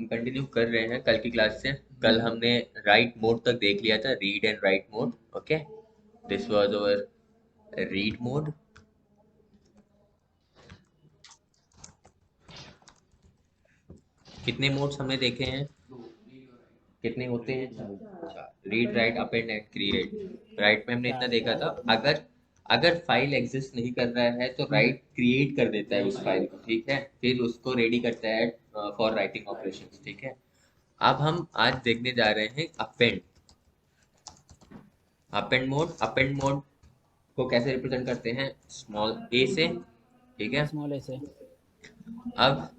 Continue कर रहे हैं कल की क्लास से। कल हमने राइट मोड तक देख लिया था, read and right mode. Okay, this was our read mode. कितने मोड्स हमने देखे हैं, कितने होते हैं? चार। Read, right, append and create. Right में हमने इतना देखा था, अगर अगर फाइल एग्जिस्ट नहीं कर रहा है तो राइट क्रिएट कर देता है उस फाइल को, ठीक है, फिर उसको रेडी करता है फॉर राइटिंग ऑपरेशंस, ठीक है। अब हम आज देखने जा रहे हैं अपेंड। अपेंड मोड को कैसे रिप्रेजेंट करते हैं? स्मॉल ए से, ठीक है। स्मॉल ए से। अब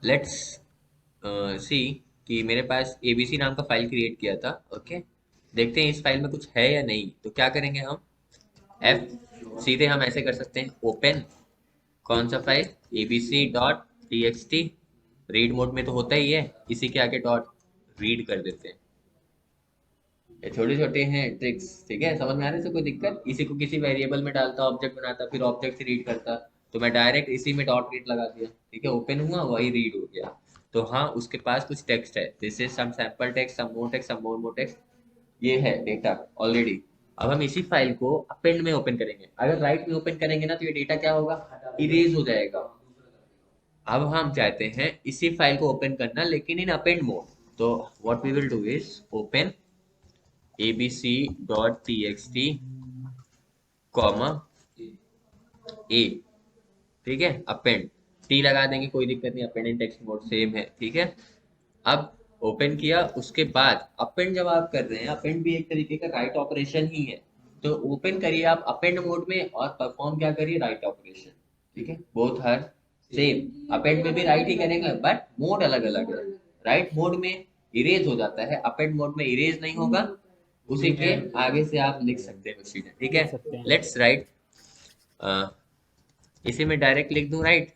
लेट्स सी कि मेरे पास एबीसी नाम का फाइल क्रिएट किया था। ओके, देखते हैं इस फाइल में कुछ है या नहीं। तो क्या करेंगे हम? एफ, सीधे हम ऐसे कर सकते हैं, ओपन कौन सा file, ABC dot T x T. Read mode में तो होता ही है, इसी के आगे डॉट रीड कर देते हैं। ये छोटे छोटे हैं ट्रिक्स, ठीक है, समझ में आने से कोई दिक्कत? इसी को किसी वेरिएबल में डालता, ऑब्जेक्ट बनाता, फिर ऑब्जेक्ट से रीड करता, तो मैं डायरेक्ट इसी में डॉट रीड लगा दिया, ठीक है, ओपन हुआ वही रीड हो गया। तो हाँ, उसके पास कुछ टेक्स्ट है, this is some sample text, some more text, some more text, ये है डेटा ऑलरेडी। अब हम इसी फाइल को अपेंड में ओपन करेंगे। अगर राइट में ओपन करेंगे ना तो ये डेटा क्या होगा, इरेज हो जाएगा। अब हम चाहते हैं इसी फाइल को ओपन करना, लेकिन इन अपेंड मोड। तो what we will do is open abc.txt comma A, ठीक है, अपेंड, टी लगा देंगे कोई दिक्कत नहीं, append in text mode same है, ठीक है। अब ओपन किया, उसके बाद अपेंड जब आप कर रहे हैं, अपेंड भी एक तरीके का राइट ऑपरेशन ही है। तो ओपन करिए आप अपेंड मोड में और परफॉर्म क्या करिए, राइट ऑपरेशन, ठीक है, बोथ हर सेम। अपेंड में भी राइट ही करेंगे बट मोड अलग अलग है। राइट मोड में इरेज हो जाता है, अपेंड मोड में इरेज नहीं होगा। उसी के आगे से आप लिख सकते हैं कुछ चीजें, ठीक है। लिख सकते हैं। लेट्स राइट, इसी में डायरेक्ट लिख दूं राइट,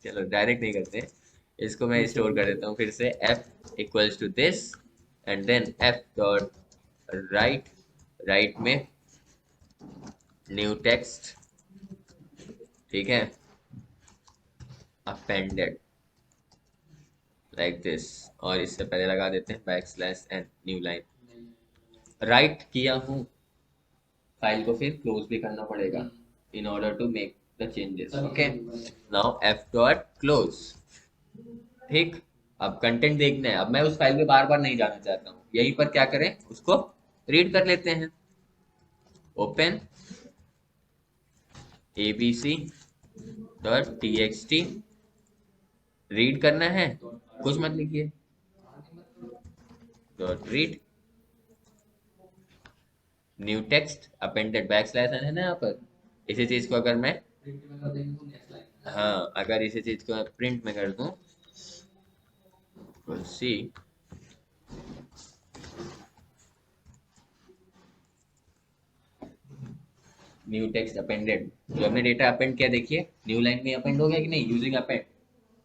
चलो डायरेक्ट नहीं करते, इसको मैं ठीक है। स्टोर कर देता हूँ फिर से, f equals to this and then f dot write, write में न्यू टेक्स्ट, ठीक है, अपेंडेड लाइक दिस, और इससे पहले लगा देते हैं backslash and new line. Write किया हूँ, फाइल को फिर क्लोज भी करना पड़ेगा in order to make the changes. Okay, now f dot close, ठीक। अब कंटेंट देखना है, अब मैं उस फाइल में बार बार नहीं जाना चाहता हूँ, यहीं पर क्या करें, उसको रीड कर लेते हैं। Open abc dot txt, read करना है, कुछ मत लिखिए, dot read new text appended back slash है ना यहाँ पर। इसी चीज को अगर मैं, हाँ, अगर इसी चीज को मैं प्रिंट में कर दूं, सी न्यू टेक्स्ट अपेंडेड, जो हमने डेटा अपेंड किया, देखिए न्यू लाइन में अपेंड हो गया कि नहीं, यूजिंग अपेंड।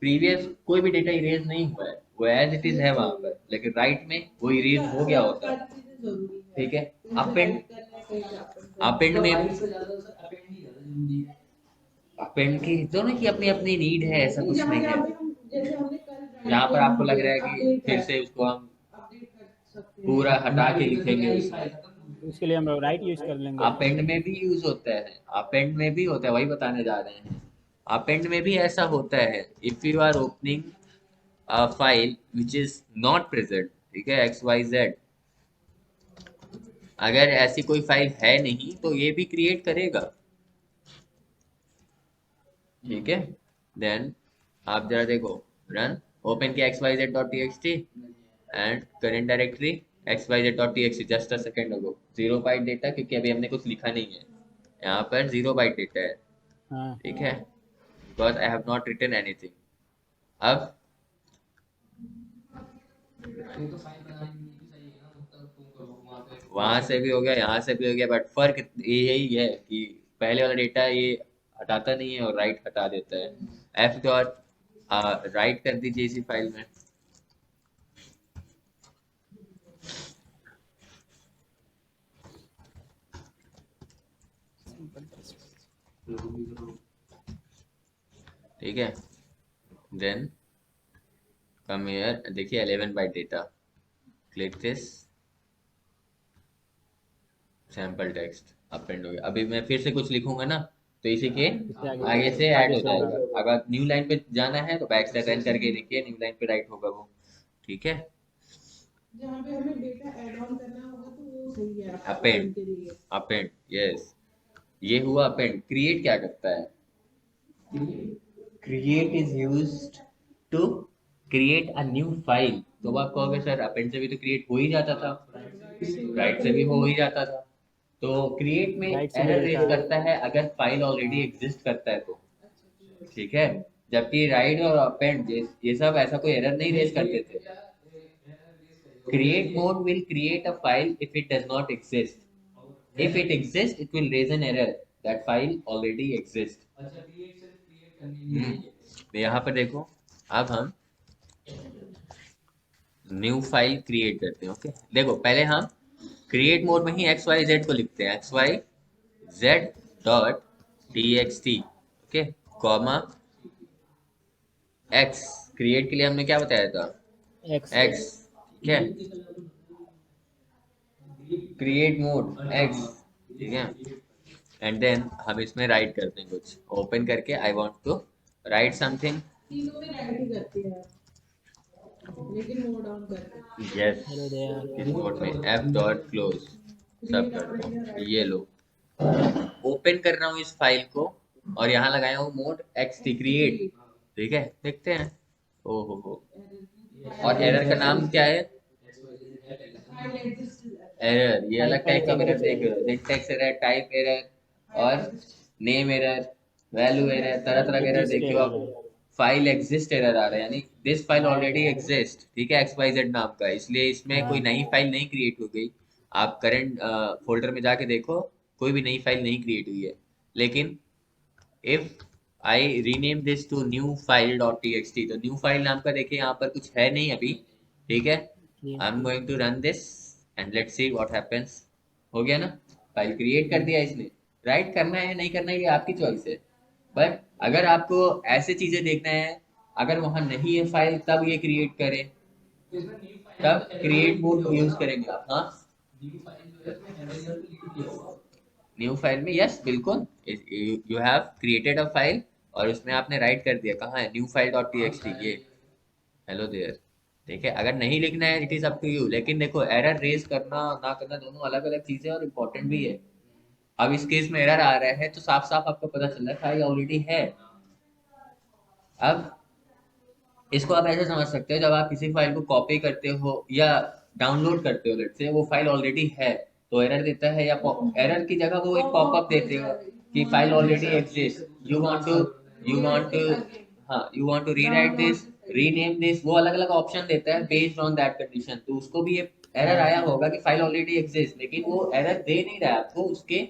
प्रीवियस कोई भी डेटा इरेज नहीं हुआ है, वो एज इट इज है वहां पर, लेकिन राइट में वो इरेज हो गया होता है, ठीक है। अपेंड, अपेंड में, अपेंड की दोनों की अपनी अपनी नीड है, ऐसा कुछ नहीं है। यहाँ पर आपको लग रहा है कि फिर से उसको हम पूरा हटा के लिखेंगे उसमें, उसके लिए हम राइट यूज कर लेंगे। अपेंड में भी यूज होता है, अपेंड में भी होता है, वही बताने जा रहे हैं। अपेंड में भी ऐसा होता है, if you are opening a file which is not present, ठीक है, एक्स वाई जेड, अगर ऐसी कोई फाइल है नहीं तो ये भी क्रिएट करेगा, ठीक है। देन आप जरा देखो, रन, ओपन किया x Y Z dot T x t and current directory x Y Z dot T x t, just a second ago, 0 byte data, क्योंकि अभी हमने कुछ लिखा नहीं है, यहाँ पर 0 बाइट डेटा है, हाँ। ठीक है, because I have not written anything. अब वहां से भी हो गया, यहाँ से भी हो गया, बट फर्क यही है कि पहले वाला डेटा ये हटाता नहीं है और राइट हटा देता है। एफ डॉट राइट कर दीजिए इसी फाइल में, ठीक है। देन कम हियर, देखिए 11 byte data, click this, sample text append हो गया। अभी मैं फिर से कुछ लिखूंगा ना तो इसी के इससे आगे से ऐड आगे हो से होगा। जाएगा। अगर न्यू लाइन पे जाना है तो बैक स्लैश एन करके देखिए, न्यू लाइन पे राइट होगा वो। ठीक है, जहाँ पे हमें डेटा ऐड ऑन करना होगा तो वो सही है अपेंड, अपेंड के लिए। अपेंड, यस, ये हुआ अपेंड। क्रिएट क्या करता है? Create is used to create a new file. तो आप कहोगे सर अपेंड से भी तो क्रिएट हो ही जाता था, राइट से भी राइट होता से भी है। हो ही जाता था। तो क्रिएट में राइट से भी एरर रेज होता है। करता है अगर फाइल ऑलरेडी हाँ। एग्जिस्ट करता है तो। अच्छा अच्छा। ठीक है, जबकि राइट और अपेंड ये सब ऐसा कोई एरर नहीं रेज करते थे। Create mode will create a file if it does not exist, if it exists it will raise an error that file already exists। तो यहाँ पर देखो, अब हम न्यू फाइल क्रिएट करते हैं। ओके, देखो पहले हम क्रिएट मोड में ही एक्स वाई जेड को लिखते हैं, x Y Z dot T x t, okay, comma x. Create के लिए हमने क्या बताया था? एक्स। एक्स, ठीक है, क्रिएट मोड एक्स, ठीक है, एंड देन हम इसमें राइट करते हैं कुछ, ओपन करके I want to write something. तीनों में राइट ही करते हैं लेकिन मोड ऑन करके। Yes, hello there. इस मोड में एफ डॉट क्लोज सब क्रिएट करते आपने किया हैं, राइट ये कर। लो, ओपन कर रहा हूँ इस फाइल को और यहाँ लगाया हूँ mode x T create. Create ठीक है, देखते हैं। ओ हो, और फाइल एरर का नाम क्या है? फाइल एग्जिस्ट एरर, ये फाइल अलग फाइल टाइप का एरर एग्जिस्ट देख है। रहे हो, syntax error, type error file और exist name error, value error, तरह तरह के एरर एग्जिस्ट देखियो एरर आप। है। फाइल एग्जिस्ट एरर आ रहा है, यानी दिस फाइल ऑलरेडी एग्जिस्ट, ठीक है, एक्स वाई जेड नाम का, इसलिए इसमें कोई हाँ। नई फाइल नहीं क्रिएट हो गई। आप करंट फोल्डर में जाके देखो, कोई भी नई फाइल नहीं क्रिएट हुई है। लेकिन if I rename this to new file dot T x t, तो न्यू फाइल नाम का देखिए यहाँ पर कुछ है नहीं अभी। ठीक है, ये I am going to run this and let's see what happens. हो गया ना, फाइल क्रिएट कर दिया इसने। राइट करना है नहीं करना है ये आपकी चॉइस है, बट अगर आपको ऐसे चीजें देखना है, अगर वहां नहीं है फाइल तब ये क्रिएट करें, तब क्रिएट मोड यूज करेंगे आप। हाँ, न्यू फाइल में, यस बिल्कुल, you have created a file और उसमें आपने राइट कर दिया, कहाँ है? New file dot T x t, ये हेलो देयर। ठीक है, अगर नहीं लिखना है it is up to you, लेकिन देखो एरर रेज करना ना करना दोनों अलग अलग चीजें और इम्पोर्टेंट भी है। अब इस केस में एरर आ रहा है तो साफ साफ आपको पता चल रहा है फाइल ऑलरेडी है। अब इसको आप ऐसे समझ सकते हो, जब आप किसी फाइल को कॉपी करते हो या डाउनलोड करते हो, लेट्स से वो फाइल ऑलरेडी है तो एरर देता है, या एरर की जगह वो एक पॉपअप देते हो कि file already exist, you want to, you want to, हाँ, you want to rewrite this, rename this, वो अलग अलग ऑप्शन देता है बेस्ड ऑन दैट कंडीशन। तो उसको भी ये एरर हाँ। आया होगा कि फाइल ऑलरेडी एग्जिस्ट, लेकिन वो एरर दे नहीं रहा है आपको, उसके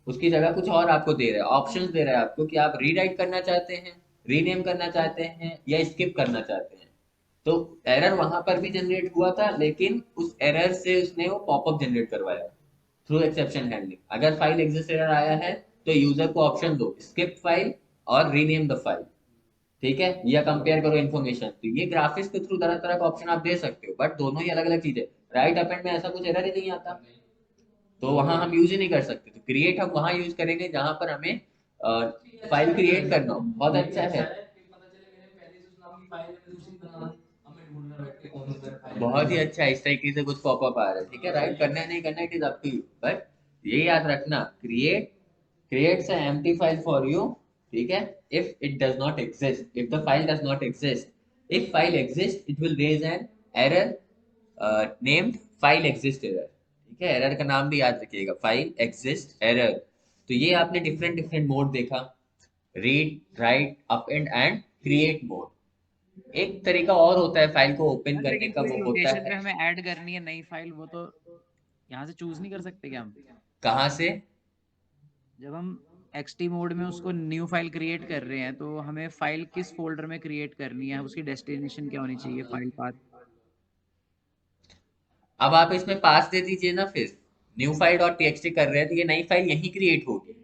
उसकी जगह कुछ और आपको दे रहा है, ऑप्शंस दे रहा है आपको कि आप रीराइट करना चाहते हैं, रीनेम करना चाहते हैं या स्किप करना चाहते हैं। तो एरर वहां पर भी जनरेट हुआ था, लेकिन उस एरर से उसने वो पॉपअप जनरेट करवाया थ्रू एक्सेप्शन हैंडलिंग। अगर फाइल एग्जिस्ट एरर आया है तो यूजर को ऑप्शन दो, स्किप फाइल और रीनेम द फाइल। ठीक है, या कंपेयर करो इन्फॉर्मेशन। तो ये ग्राफिक्स के थ्रू तरह तरह का ऑप्शन आप दे सकते हो, बट दोनों ही अलग अलग चीजें। राइट अपेंड में ऐसा कुछ एरर ही नहीं आता, तो वहां हम यूज ही नहीं कर सकते। तो क्रिएट हम वहां यूज करेंगे जहां पर हमें फाइल क्रिएट करना हो। बहुत अच्छा है, बहुत ही अच्छा है, इस तरीके से कुछ पॉपअप आ रहा है। ठीक है, राइट करना है नहीं करना है it is up to you, but ये याद रखना, create creates an empty file for you, ठीक है, if it does not exist, if the file does not exist, if file exists it will raise an error named file exist error। ठीक है, error का नाम भी याद रखिएगा, file exist error. तो ये आपने डिफरेंट डिफरेंट मोड देखा, read, right, append and create mode. एक तरीका और होता है फाइल को ओपन यार करने लेकिन का, जिस वो होता लोकेशन है, पे हमें ऐड करनी है नई फाइल, वो तो यहाँ से चूज नहीं कर सकते क्या हम? कहाँ से? जब हम एक्सटी मोड में उसको न्यू फाइल क्रिएट कर रहे हैं तो हमें फाइल किस फोल्डर में क्रिएट करनी है, उसकी डेस्टिनेशन क्या होनी चाहिए, फाइल पाथ? अब आप इसमें पास दे दीजिए ना, फिर न्यू फाइल डॉट टीएक्सटी कर रहे हैं तो ये नई फाइल यहीं क्रिएट होगी।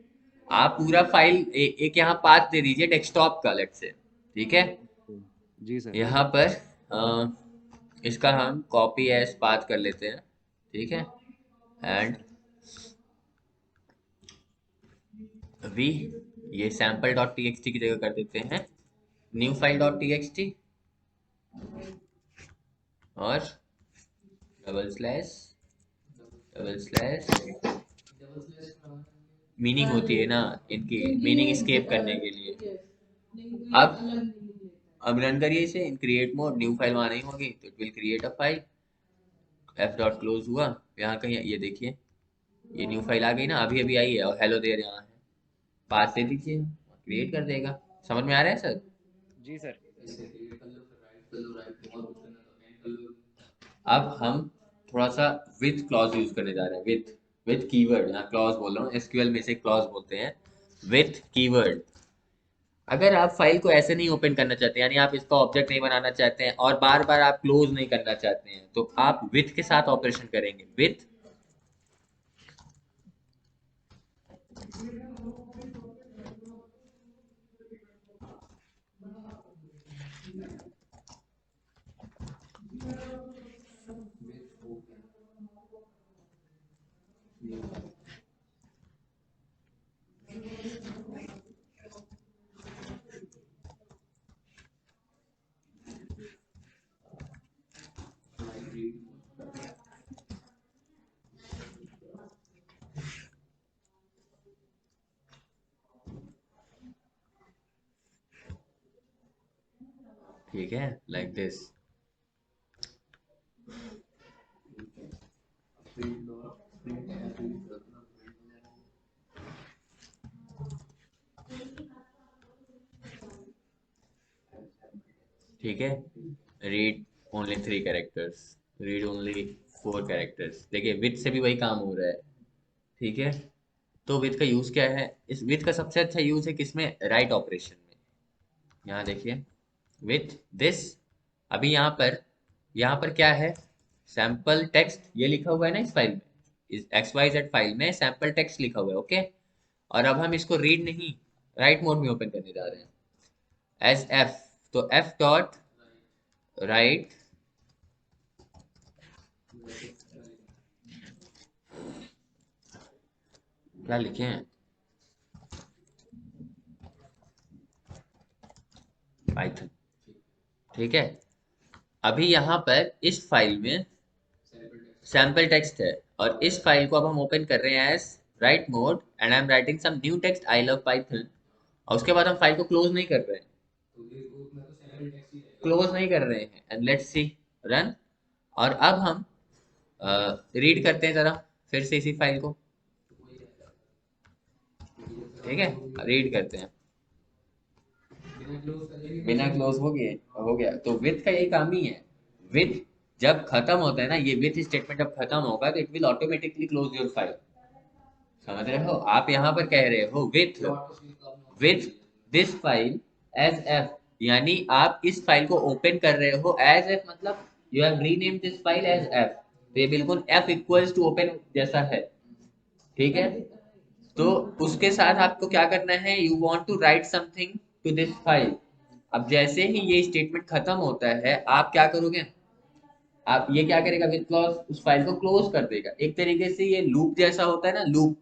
आप पूरा फाइल एक यहाँ पाथ दे दीजिए डेस्कटॉप का, लेट से, ठीक है, जी सर। यहाँ पर इसका हम कॉपी एज पाथ कर लेते हैं, ठीक है, एंड वी ये सैम्पल डॉट टीएक्सटी की जगह कर देते हैं न्यू फाइल डॉट टीएक्सटी और डबल स्लैश मीनिंग होती है ना इनकी, मीनिंग स्केप करने के लिए। अब अब रन करिए इसे इन क्रिएट मोड, न्यू फाइल वहां नहीं होगी तो it will create a file, F dot close हुआ, यहाँ कहीं ये देखिए ये न्यू फाइल आ गई ना, अभी अभी आई है और हेलो देयर यहाँ है, पास दे दीजिए क्रिएट कर देगा। समझ में आ रहा है सर? जी सर। अब हम थोड़ा सा विथ क्लॉज यूज करने जा रहे हैं, विथ विथ कीवर्ड, यहाँ क्लॉज बोल रहा हूँ, एसक्यूएल में से क्लॉज बोलते हैं, विथ कीवर्ड। अगर आप फाइल को ऐसे नहीं ओपन करना चाहते, यानी आप इसका ऑब्जेक्ट नहीं बनाना चाहते हैं और बार बार आप क्लोज नहीं करना चाहते हैं, तो आप विथ के साथ ऑपरेशन करेंगे, विथ ठीक है, लाइक दिस। ठीक है, read only 3 characters, read only 4 characters. देखिए विथ से भी वही काम हो रहा है, ठीक है। तो विथ का यूज क्या है, इस विथ का सबसे अच्छा यूज है किसमें, राइट ऑपरेशन में। यहाँ देखिए विथ दिस, अभी यहाँ पर क्या है, सैंपल टेक्स्ट ये लिखा हुआ है ना इस फाइल में, इस XYZ फाइल में सैंपल टेक्स्ट लिखा हुआ है, ओके। और अब हम इसको रीड नहीं राइट मोड में ओपन करने जा रहे हैं एज एफ, तो एफ डॉट राइट, क्या लिखे हैं, पाइथन, ठीक है। अभी यहाँ पर इस फाइल में सैंपल टेक्स्ट है और इस फाइल को अब हम ओपन कर रहे हैं as write mode and I am writing some new text I love Python, और उसके बाद हम फाइल को क्लोज नहीं कर रहे हैं, क्लोज नहीं कर रहे हैं, एंड लेट्स सी रन। और अब हम रीड करते हैं जरा फिर से इसी फाइल को, ठीक है, रीड करते हैं, बिना क्लोज हो गया। तो विथ का यही काम ही है, विथ जब खत्म होता है ना, ये विथ स्टेटमेंट जब खत्म होगा तो it will automatically close your file. समझ रहे हो, आप यहाँ पर कह रहे हो with with this file as F, यानी आप इस फाइल को ओपन कर रहे हो एज एफ, मतलब you have rename this file as F, तो ये बिल्कुल एफ इक्वल्स टू ओपन जैसा है, ठीक है। तो उसके साथ आपको क्या करना है, you want to write something to this file. अब जैसे ही ये स्टेटमेंट खत्म होता है आप क्या करोगे, आप ये क्या करेगा, विद क्लॉज उस फाइल को क्लोज कर देगा। एक तरीके से ये लूप जैसा होता है ना, लूप,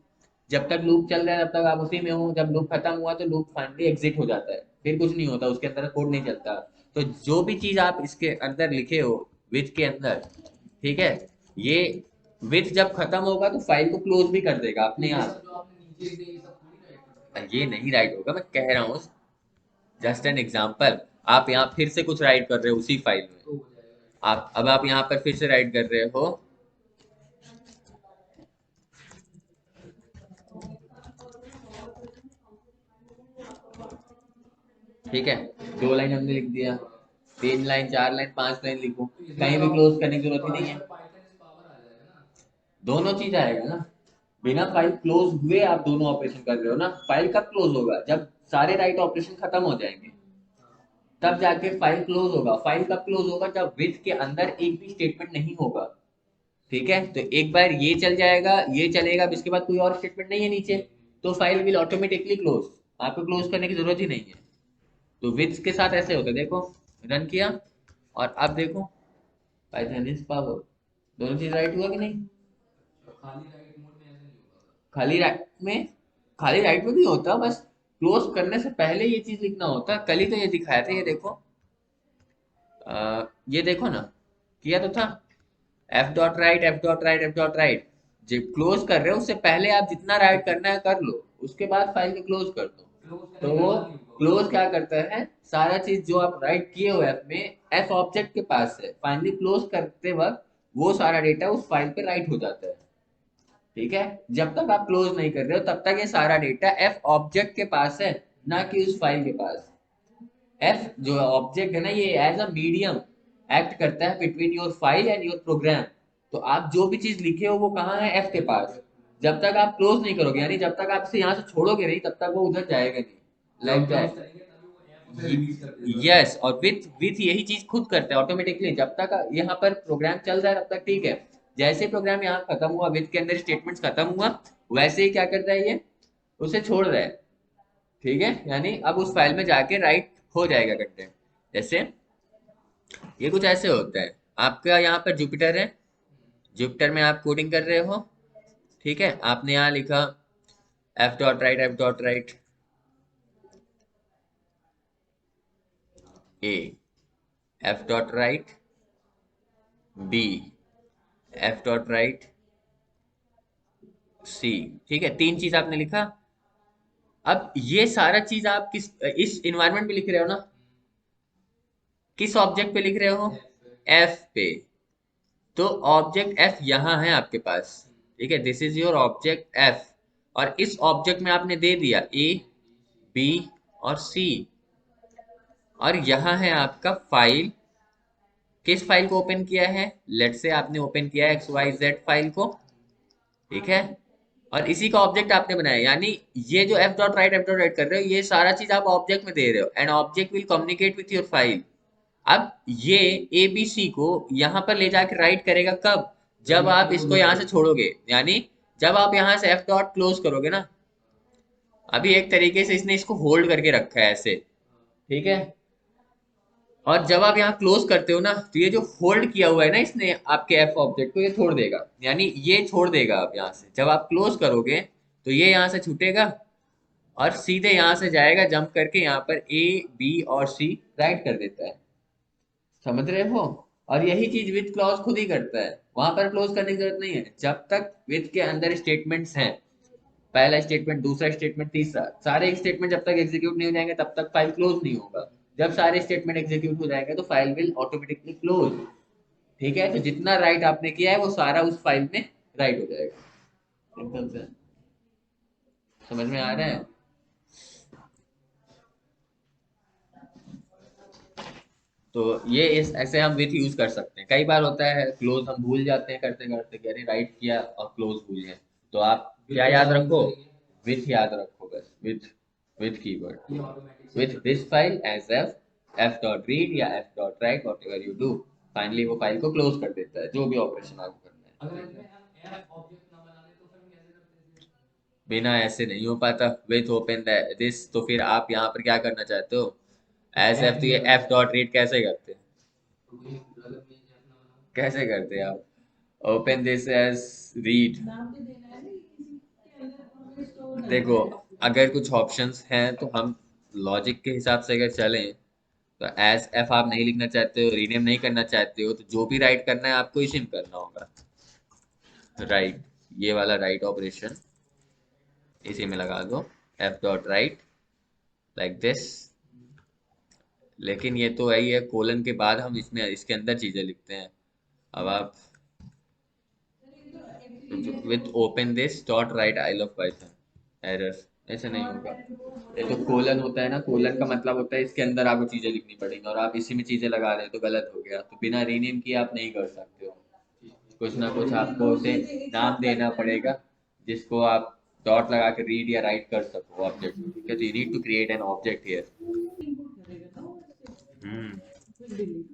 जब तक लूप चल रहा है तब तक आप उसी में हो, जब लूप खत्म हुआ तो लूप फाइनली एग्जिट हो जाता है, फिर कुछ नहीं होता, उसके अंदर कोड नहीं चलता। तो जो भी चीज आप इसके अंदर लिखे हो विथ के अंदर, ठीक है, ये विथ जब खत्म होगा तो फाइल को क्लोज भी कर देगा अपने आप। ये नहीं राइट होगा, मैं कह रहा हूँ जस्ट एन एग्जाम्पल। आप यहाँ फिर से कुछ राइट कर रहे हो उसी फाइल में, आप यहाँ पर फिर से राइट कर रहे हो, ठीक है, 2 लाइन हमने लिख दिया, 3 लाइन, 4 लाइन, 5 लाइन लिखो, कहीं भी क्लोज करने की जरूरत ही नहीं है, दोनों चीज आएगा ना। बिना फाइल क्लोज हुए आप दोनों ऑपरेशन कर रहे हो ना, फाइल कब क्लोज होगा, जब सारे राइट ऑपरेशन खत्म हो जाएंगे तब जाके फाइल क्लोज होगा। फाइल कब क्लोज होगा, जब विथ के अंदर एक भी स्टेटमेंट नहीं होगा, ठीक है। तो एक बार ये चल जाएगा, ये चलेगा, अब इसके बाद कोई और स्टेटमेंट नहीं है नीचे, तो फाइल विल ऑटोमेटिकली क्लोज, आपको क्लोज करने की जरूरत ही नहीं है। तो विथ के साथ ऐसे होता है, देखो रन किया और अब देखो पाइथन इज पावर, दोनों चीज राइट हुआ कि नहीं? खाली राइट में खाली राइट में भी होता, बस क्लोज करने से पहले ये चीज लिखना होता। कल ही तो ये दिखाया था, ये देखो ये देखो ना, किया तो था F dot write F dot write F dot right. जब क्लोज कर रहे हो उससे पहले आप जितना राइट करना है कर लो, उसके बाद फाइल को क्लोज कर दो। तो वो क्लोज क्या करता है, सारा चीज जो आप राइट किए हो एफ में, एफ ऑब्जेक्ट के पास है, फाइनली क्लोज करते वक्त वो सारा डेटा उस फाइल पे राइट हो जाता है। ठीक है, जब तक आप क्लोज नहीं कर रहे हो तब तक ये सारा डेटा एफ ऑब्जेक्ट के पास है, ना कि उस फाइल के पास। एफ जो ऑब्जेक्ट है ना, ये एज अ मीडियम एक्ट करता है between your file and your program. तो आप जो भी चीज लिखे हो वो कहाँ है, एफ के पास। जब तक आप क्लोज नहीं करोगे, यानी जब तक आप इसे यहाँ से छोड़ोगे नहीं, तब तक वो उधर जाएगा नहीं, लाइक दैट। यस, और विथ विथ यही चीज खुद करता है ऑटोमेटिकली। जब तक यहाँ पर प्रोग्राम चल रहा है तब तक ठीक है, जैसे प्रोग्राम यहाँ खत्म हुआ, विथ के अंदर स्टेटमेंट्स खत्म हुआ, वैसे ही क्या करता है ये, उसे छोड़ रहा है। ठीक है, यानी अब उस फाइल में जाके राइट हो जाएगा कंटेंट। जैसे ये कुछ ऐसे होता है, आपका यहाँ पर जुपिटर है, जुपिटर में आप कोडिंग कर रहे हो। ठीक है, आपने यहाँ लिखा F dot write F dot write A, F dot write B, F dot write C. ठीक है, तीन चीज आपने लिखा। अब ये सारा चीज आप किस इस इन्वायरमेंट पे लिख रहे हो ना, किस ऑब्जेक्ट पे लिख रहे हो, एफ पे। तो ऑब्जेक्ट एफ यहाँ है आपके पास। ठीक है, this is your object F, और इस ऑब्जेक्ट में आपने दे दिया ए बी और सी, और यहाँ है आपका फाइल। किस फाइल को ओपन किया है, लेट से आपने ओपन किया है एक्स वाई जेड फाइल को। ठीक है, और इसी का ऑब्जेक्ट आपने बनाया, यानी ये जो एफ डॉट राइट कर रहे हो, ये सारा चीज आप ऑब्जेक्ट में दे रहे हो, and object will communicate with your file. अब ये एबीसी को यहाँ पर ले जाकर राइट करेगा कब, जब आप इसको यहाँ से छोड़ोगे, यानी जब आप यहाँ से एफ डॉट क्लोज करोगे ना। अभी एक तरीके से इसने इसको होल्ड करके रखा है ऐसे। ठीक है, और जब आप यहाँ क्लोज करते हो ना, तो ये जो होल्ड किया हुआ है ना इसने आपके एफ ऑब्जेक्ट को, ये छोड़ देगा, यानी ये छोड़ देगा। आप यहाँ से जब आप क्लोज करोगे तो ये यहाँ से छूटेगा और सीधे यहाँ से जाएगा जंप करके, यहाँ पर ए बी और सी राइट कर देता है। समझ रहे हो? और यही चीज विथ क्लॉज खुद ही करता है, वहां पर क्लोज करने की जरूरत नहीं है। जब तक विथ के अंदर स्टेटमेंट्स हैं, पहला स्टेटमेंट दूसरा स्टेटमेंट तीसरा, सारे स्टेटमेंट जब तक एग्जीक्यूट नहीं हो जाएंगे तब तक फाइल क्लोज नहीं होगा। जब सारे स्टेटमेंट एग्जीक्यूट हो जाएंगे तो फाइल विल ऑटोमेटिकली क्लोज। ठीक है, तो जितना राइट आपने किया है वो सारा उस फाइल में राइट हो जाएगा। सिंपल से समझ में आ रहा है? तो ये इस ऐसे हम विथ यूज कर सकते हैं। कई बार होता है क्लोज हम भूल जाते हैं करते करते कि अरे राइट किया और क्लोज भूल गए। तो आप क्या याद रखो, विथ याद रखो, बस with keyword, with this file as F dot read या F dot write, whatever you do, finally वो फाइल को क्लोज कर देता है, जो भी ऑपरेशन आपको करना है। बिना ऐसे नहीं हो पाता विथ ओपन दिस। तो फिर आप यहाँ पर क्या करना चाहते हो, एज एफ, तो ये एफ डॉट रीड कैसे करते हैं, कैसे करते हैं आप, ओपन दिस एज रीड। नाम तो देना है ना किसी के अंदर हमें स्टोर ना देखो, अगर कुछ ऑप्शंस हैं तो हम लॉजिक के हिसाब से अगर चलें, तो एज एफ आप नहीं लिखना चाहते हो, रीनेम नहीं करना चाहते हो, तो जो भी राइट करना है आपको इसी में करना होगा। राइट, ये वाला राइट ऑपरेशन इसी में लगा दो, F dot right like this. लेकिन ये तो वही है, कोलन के बाद हम इसमें इसके अंदर चीजें लिखते हैं। अब आप with open this dot write I love Python, error, ऐसे नहीं होगा। ये तो कोलन होता है ना, कोलन का मतलब होता है इसके अंदर आपको चीजें लिखनी पड़ेंगी, और आप इसी में चीजें लगा रहे हो तो गलत हो गया। तो बिना रीनेम किए आप नहीं कर सकते हो, कुछ ना कुछ आपको उसे नाम देना पड़ेगा जिसको आप डॉट लगा के रीड या राइट कर सको ऑब्जेक्ट। ठीक है, तो you need to create an object here. Input करेगा ना हम्म, फिर delete.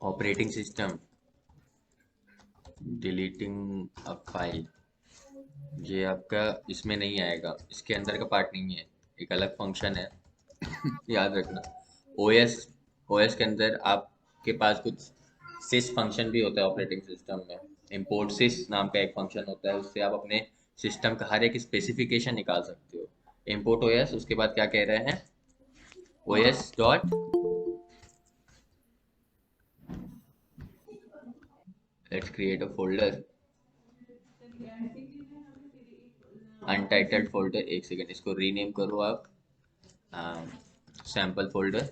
Operating system deleting a file, ये आपका इसमें नहीं आएगा, इसके अंदर का पार्ट नहीं है, एक अलग फंक्शन है याद रखना। ओएस ओएस के अंदर आपके पास कुछ सिस फंक्शन भी होता है ऑपरेटिंग सिस्टम में। इंपोर्ट सिस नाम का एक फंक्शन होता है, उससे आप अपने सिस्टम का हर एक स्पेसिफिकेशन निकाल सकते हो। इंपोर्ट ओएस, उसके बाद क्या कह रहे हैं, OS dot let's create a folder, untitled folder. एक सेकेंड, इसको रीनेम करो आप, sample folder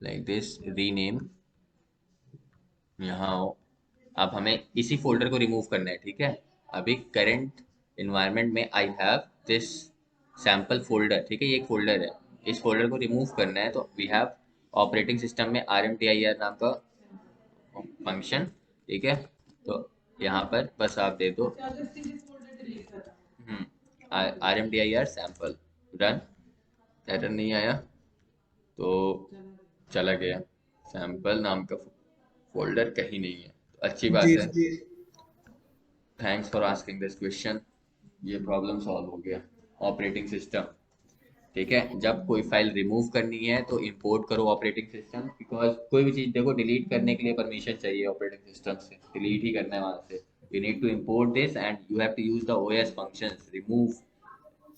like this, rename. यहाँ आओ, अब हमें इसी फोल्डर को रिमूव करना है, ठीक है। अभी करंट इन्वायरमेंट में I have this sample folder, ठीक है, ये एक फोल्डर है। इस फोल्डर को रिमूव करना है तो वी हैव ऑपरेटिंग सिस्टम में RMDIR नाम का फंक्शन, ठीक है। तो यहाँ पर बस आप दे दो RMDIR सैम्पल, रन। एरर नहीं आया तो चला गया, सैम्पल नाम का फोल्डर कहीं नहीं है, तो अच्छी बात जी है। जी। Thanks for asking this question, ये प्रॉब्लम सॉल्व हो गया। ऑपरेटिंग सिस्टम, ठीक है, जब कोई फाइल रिमूव करनी है तो इंपोर्ट करो ऑपरेटिंग सिस्टम, बिकॉज कोई भी चीज़ देखो डिलीट करने के लिए परमिशन चाहिए ऑपरेटिंग सिस्टम से, डिलीट ही करना है वहाँ से। You need to import this and you have to use the OS functions remove,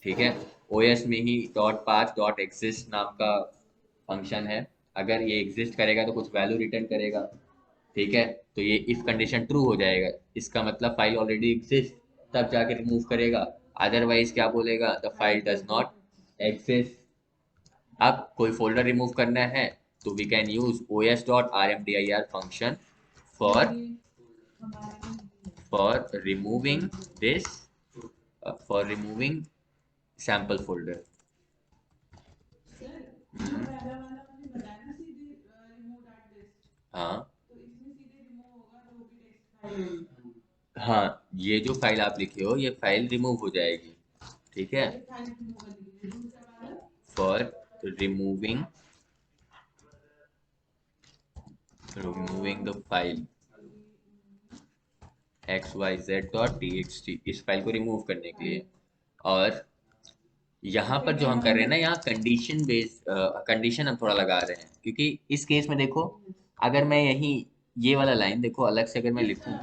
ठीक है। OS में ही डॉट पाथ डॉट एग्जिस्ट नाम का फंक्शन है, अगर ये एग्जिस्ट करेगा तो कुछ वैल्यू रिटर्न करेगा, ठीक है। तो ये इफ कंडीशन ट्रू हो जाएगा, इसका मतलब फाइल ऑलरेडी एग्जिस्ट, तब जाके रिमूव करेगा। अदरवाइज क्या बोलेगा, the file does not exist. अब कोई फोल्डर रिमूव करना है तो we can use os.rmdir function for removing this, for removing sample folder. हाँ हाँ, ये जो फाइल आप लिखे हो ये फाइल रिमूव हो जाएगी, ठीक है। For removing the file xyz.txt, इस फाइल को रिमूव करने के लिए। और यहाँ पर जो हम कर रहे हैं ना, यहाँ कंडीशन बेस्ड कंडीशन हम थोड़ा लगा रहे हैं, क्योंकि इस केस में देखो, अगर मैं यही ये वाला लाइन देखो अलग से अगर मैं लिखूं,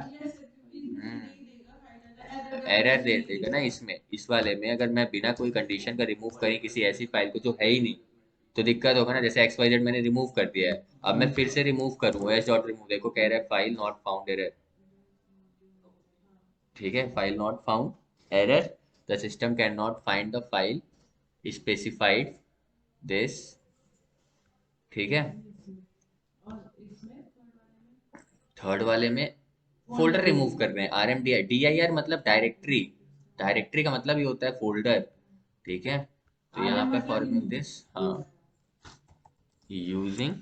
एरर दे देगा ना इसमें, इस वाले में अगर मैं बिना कोई कंडीशन का रिमूव करी किसी ऐसी फाइल को जो है ही नहीं, तो दिक्कत होगा ना। जैसे XYZ मैंने रिमूव कर दिया है, अब मैं फिर से रिमूव करूँ एस डॉट रिमूव, देखो कह रहा है फाइल नॉट फाउंड एरर, ठीक है, file not found error, the system can not find the file specified this, ठीक है। थर्ड वाले में फोल्डर रिमूव कर रहे हैं, RMDIR मतलब डायरेक्टरी, डायरेक्टरी का मतलब ये होता है फोल्डर, ठीक है। तो यहाँ पे फॉर दिस, हाँ, यूजिंग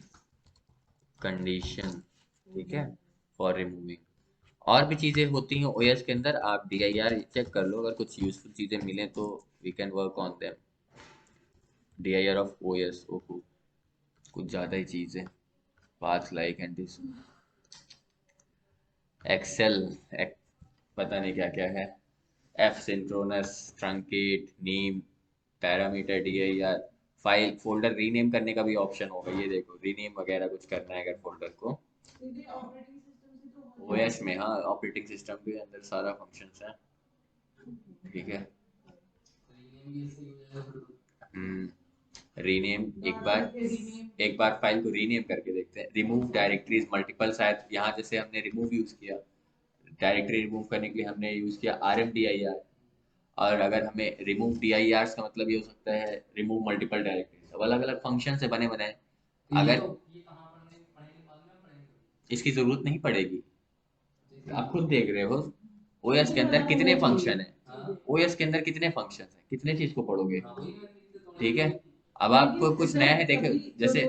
कंडीशन, ठीक है, फॉर रिमूविंग। और भी चीजें होती हैं OS के अंदर, आप DIR चेक कर लो, अगर कुछ यूजफुल चीजें मिले तो we can work on them. DIR of OS, ओहो कुछ ज्यादा ही चीजें, path like and this, excel, पता नहीं क्या क्या है, F synchronous, truncate, name, parameter, DIR, file folder rename करने का भी ऑप्शन होगा, ये देखो रीनेम वगैरह कुछ करना है अगर फोल्डर को OS में। हाँ, ऑपरेटिंग सिस्टम के अंदर सारा फंक्शंस है, ठीक है। रीनेम, एक बार फाइल को रीनेम करके देखते हैं। रिमूव डायरेक्टरीज मल्टीपल, शायद यहाँ जैसे हमने रिमूव यूज किया, डायरेक्टरी रिमूव करने के लिए हमने यूज किया RMDIR, और अगर हमें रिमूव DIRs का मतलब ये हो सकता है रिमूव मल्टीपल डायरेक्टरीज। अब अलग अलग फंक्शन से बने बनाए, अगर इसकी जरूरत नहीं पड़ेगी, आप खुद देख रहे हो OS के अंदर कितने फंक्शन है, OS के अंदर कितने फंक्शन है, कितने चीज को पढ़ोगे, ठीक है। अब आपको कुछ नया है, देखो जैसे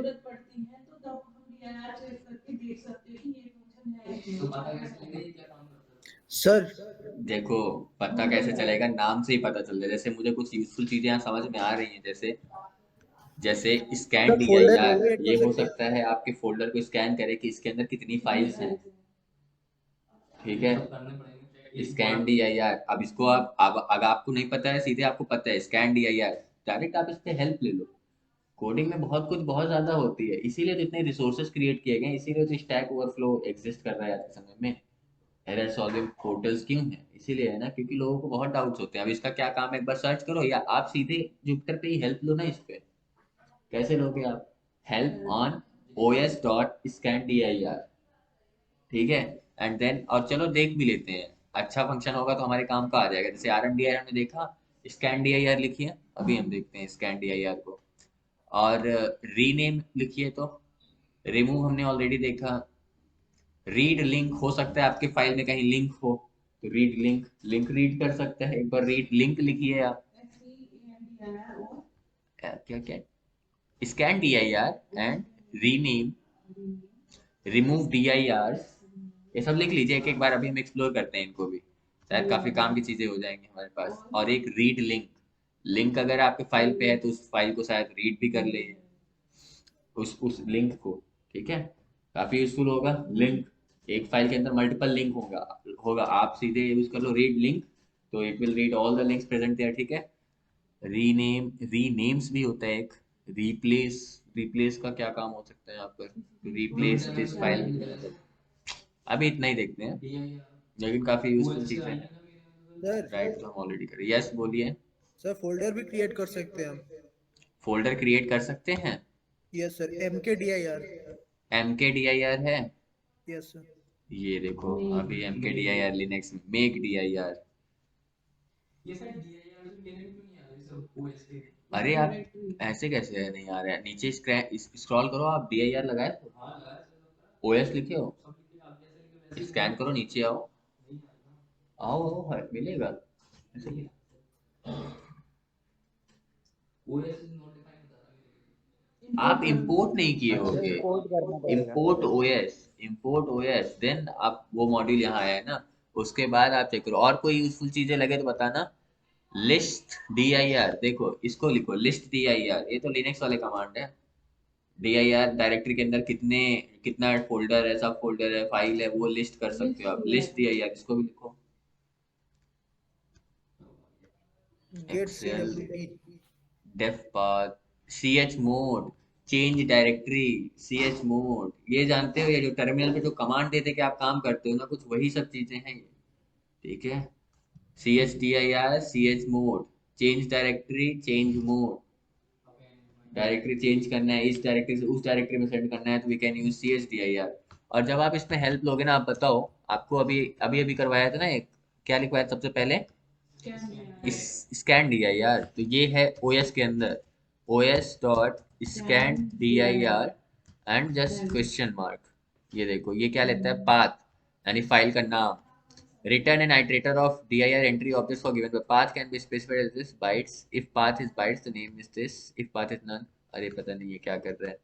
सर देखो, पता कैसे चलेगा, नाम से ही पता चल जाए। जैसे मुझे कुछ यूजफुल चीजें यहाँ समझ में आ रही हैं, जैसे जैसे scan sir folder DIR, edit ये कर हो सकते हैं। सकता है आपके फोल्डर को स्कैन करे कि इसके अंदर कितनी फाइल्स हैं, ठीक है। स्कैन DIR, अब इसको आप, अब अगर आपको नहीं पता है, सीधे आपको पता है स्कैन DIR, डायरेक्ट आप इस पे हेल्प ले लो, कोडिंग में बहुत कुछ बहुत ज्यादा होती है, इसीलिए तो इतने रिसोर्सेज क्रिएट किए गए हैं, इसीलिए तो स्टैक ओवरफ्लो एग्जिस्ट कर रहा है आज के समय में। एरर सॉल्विंग पोर्टल्स क्यों है? इसीलिए है ना, क्योंकि लोगों को बहुत डाउट्स होते हैं। अब इसका क्या काम है, एक बार सर्च करो, या आप सीधे जुपिटर पे ही हेल्प लो ना इस पे। कैसे लोगे आप? Help on os dot scan D I are, ठीक है। एंड देन, और चलो देख भी लेते हैं, अच्छा फंक्शन होगा तो हमारे काम का आ जाएगा। जैसे आर एम डी आई हमने देखा, स्कैन डी आई आर लिखिए, अभी हम देखते हैं स्कैन डी आई आर को। और रीनेम लिखिए तो, रिमूव हमने ऑलरेडी देखा। रीड लिंक, हो सकता है आपके फाइल में कहीं लिंक हो, तो रीड लिंक, लिंक रीड कर सकते हैं। एक बार रीड लिंक लिखिए आप। क्या क्या? Scan D I are and rename, remove D I are, ये सब लिख लीजिए एक एक बार। अभी हम एक्सप्लोर करते हैं इनको भी, शायद काफी काम की चीजें हो जाएंगी हमारे पास। और एक रीड लिंक, लिंक अगर आपके फाइल पे है तो उस फाइल को शायद रीड भी कर ले, उस लिंक को, ठीक है। काफी यूजफुल होगा लिंक। एक फाइल के अंदर मल्टीपल लिंक होगा होगा आप सीधे यूज कर लो रीड लिंक, तो it will read all the links present there, ठीक है। रीनेम, रीनेम्स भी होता है एक। रिप्लेस, रिप्लेस का क्या काम हो सकता है यहाँ पर? रिप्लेस दिस फाइल, अभी इतना ही देखते हैं, लेकिन काफी यूजफुल चीज है। सर राइट, तो हम ऑलरेडी करें। यस बोलिए। सर फोल्डर भी क्रिएट कर सकते हैं हम। फोल्डर क्रिएट कर सकते हैं? Yes sir, MKDIR। एम के डी आई आर है? Yes sir. ये देखो, अभी एम के डी आई आर लिनक्स में मेक डी आई आर। अरे आप ऐसे कैसे है, नहीं आ रहा है? नीचे स्क्रॉल करो आप, डी आई आर लगाए तो ओ एस लिखे हो, स्कैन करो, नीचे आओ, आओ आओ, मिलेगा ऐसे ही। आप इंपोर्ट नहीं किए अच्छा, होगे। इंपोर्ट करना पड़ेगा। Import OS, import OS, then आप वो मॉड्यूल यहाँ आया है ना, उसके बाद आप चेक करो। और कोई यूजफुल चीजें लगे तो बताना। लिस्ट डी आई आर, देखो इसको लिखो, लिस्ट डी आई आर, ये तो लिनक्स वाले कमांड है। डी आई आर डायरेक्टरी के अंदर कितने, कितना फोल्डर है, सब फोल्डर है, फाइल है, वो लिस्ट कर सकते हो आप। लिस्ट डी आई आर, इसको भी लिखो। Get excel, CWD। Def path, C H mode, change directory, C H mode, ये जानते हो? ये जो टर्मिनल पे जो कमांड देते कि आप काम करते हो ना कुछ, वही सब चीजें हैं ये, ठीक है। C H D I R, C H mode, change directory, change mode, directory change करना है, इस डायरेक्टरी से उस डायरेक्टरी में सेंड करना है, तो we can use C H D I R. और जब आप इसमें हेल्प लोगे ना, आप बताओ, आपको अभी अभी अभी करवाया था ना एक, क्या लिखवाया था सबसे पहले? इस स्कैन डी आई आर, तो ये है ओएस के अंदर, OS dot scan D I are and just question mark. ये देखो, ये क्या लेता है? पाथ, यानी फाइल का नाम। Return an iterator of dir entry objects for given, the path can be specified as this bytes. If path is bytes, the name is this. If path is none, अरे पता नहीं ये क्या कर रहा है।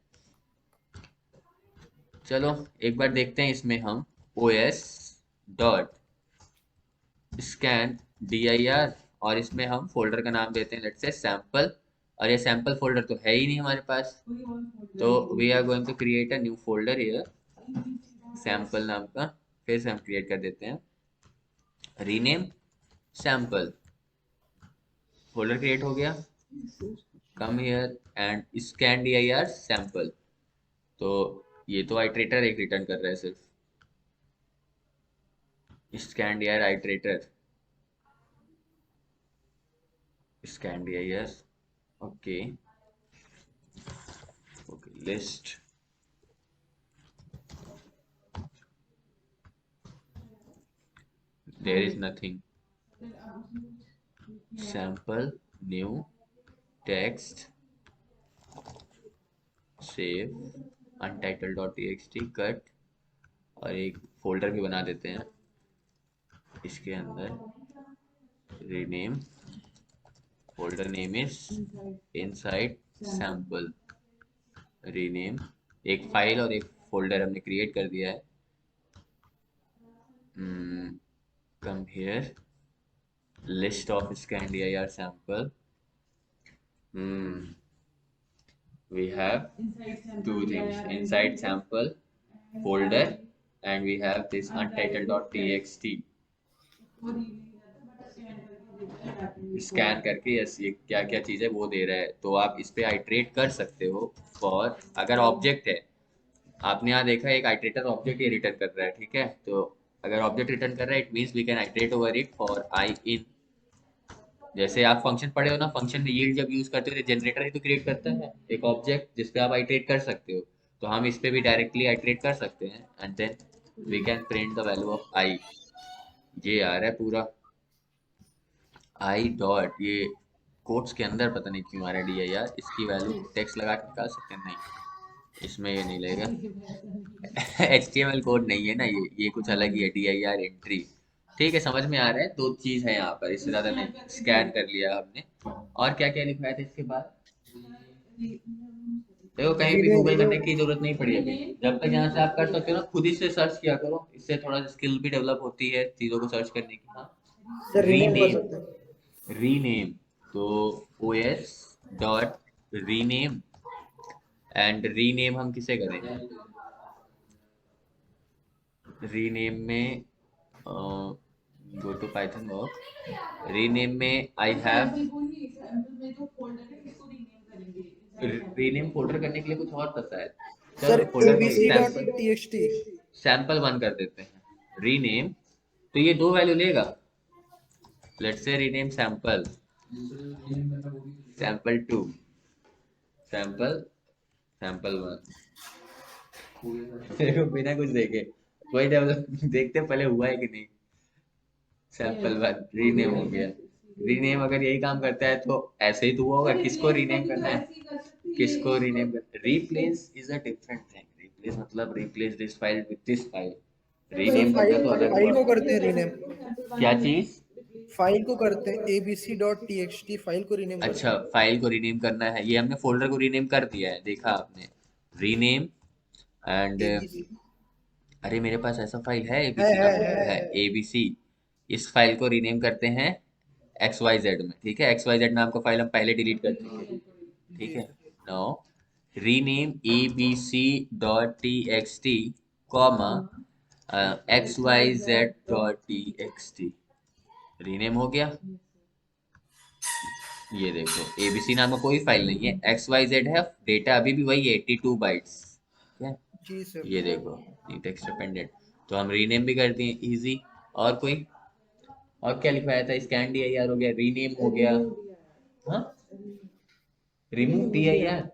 चलो एक बार देखते हैं इसमें हम, os dot scan D I R, और इसमें हम फोल्डर का नाम देते हैं लेट्स से सैम्पल। और ये सैम्पल फोल्डर तो है ही नहीं हमारे पास, तो we are going to create a new folder here, sample नाम का। फिर से हम क्रिएट कर देते हैं, रीनेम सैम्पल, फोल्डर क्रिएट हो गया। Come here and scan D I R sample, तो ये तो आइट्रेटर एक रिटर्न कर रहा है सिर्फ, scan D I R iterator, scan D I R, okay okay, list, there is nothing, sample, new text, save, untitled dot T cut, और एक फोल्डर भी बना देते हैं इसके अंदर, rename, folder name is inside sample, rename, एक file और एक फोल्डर हमने क्रिएट कर दिया है। Come here, list of scan D I R sample, we have two things, inside sample folder, and we have this untitled.txt. Scan करके yes ये क्या क्या चीज़ है वो दे रहा है, तो आप इस पे आइट्रेट कर सकते हो फॉर, अगर ऑब्जेक्ट है, आपने यहाँ देखा एक आइट्रेटर ऑब्जेक्ट ये रिटर्न कर रहा है, ठीक है, तो अगर ऑब्जेक्ट रिटर्न कर रहा है it means we can iterate over it for I in, जैसे आप फंक्शन पढ़े हो ना, फंक्शन में यील्ड जब यूज करते हो तो जनरेटर ही तो क्रिएट करता है एक ऑब्जेक्ट जिसपे आप आइट्रेट कर सकते हो, तो हम इस पे भी डायरेक्टली आइट्रेट कर सकते हैं and then we can print the value of I. ये आ रहा है पूरा आई डॉट, ये कोट्स के अंदर पता नहीं क्यों आ रहा है डी आई यार, इसकी वैल्यू टेक्स्ट लगा के निकाल सकते हैं, नहीं इसमें ये नहीं लगेगा H T M L code नहीं है ना, ये कुछ अलग ही है, डी आई आर एंट्री, ठीक है समझ में आ रहा है, दो चीज है यहाँ पर, इससे ज्यादा नहीं, स्कैन कर लिया हमने। और क्या क्या लिखवाया था इसके बाद, देखो कहीं भी रीनेम गूगल करने की जरूरत नहीं पड़ी अभी, जब तक यहाँ से आप कर सकते हो ना खुद ही से सर्च किया करो, इससे थोड़ा स्किल भी डेवलप होती है चीजों को सर्च करने की। हाँ, सर रीनेम कर रीनेम, सकते हैं। रीनेम, तो os dot rename, and rename हम किसे करें, रीनेम में go to Python work, rename में आई हैव, रीनेम फोल्डर करने के लिए कुछ और था शायद, सर चलो फोल्डर को abc dot sample, txt sample one कर देते हैं रीनेम, तो ये दो वैल्यू लेगा, let's say rename sample, sample two, sample, sample one देखो बिना कुछ देखे कोई डेवलप देखते पहले हुआ है कि नहीं, सैंपल वन रीनेम हो गया, रीनेम अगर यही काम करता है तो ऐसे ही तो हुआ होगा, किसको रीनेम करना है, किसको रीनेम करना है, replace is a different thing, replace मतलब replace this file with this file, sir rename हो गया फाइल तो अलग फाइल हुआ, को करते हैं रीनेम। क्या चीज, फाइल को करते हैं abc डॉट txt फाइल को रीनेम करते अच्छा हैं। फाइल को रीनेम करना है, ये हमने फोल्डर को रीनेम कर दिया है, देखा आपने, रीनेम एंड, abc अरे मेरे पास ऐसा फाइल है है एबीसी है नाम है का है, है एबीसी, इस फाइल को रीनेम करते हैं एक्स वाई जेड में, ठीक है, एक्स वाई जेड नाम का फाइल हम पहले डिलीट कर चुके हैं, ठीक जी है, sir. Now rename ABC dot T x T comma X Y Z dot T x T, rename हो गया, ये देखो एबीसी नाम का कोई फाइल नहीं है, एक्स वाई जेड है, डेटा अभी भी वही है 82 बाइट्स, ठीक है, जी सर। ये देखो नीट एक्सपेंडेड, तो हम रीनेम भी कर दिए इजी, और कोई, और क्या लिखवाया था, स्कैन डी आई आर हो गया, रीनेम हो गया, हाँ, रिमूव डी आई आर,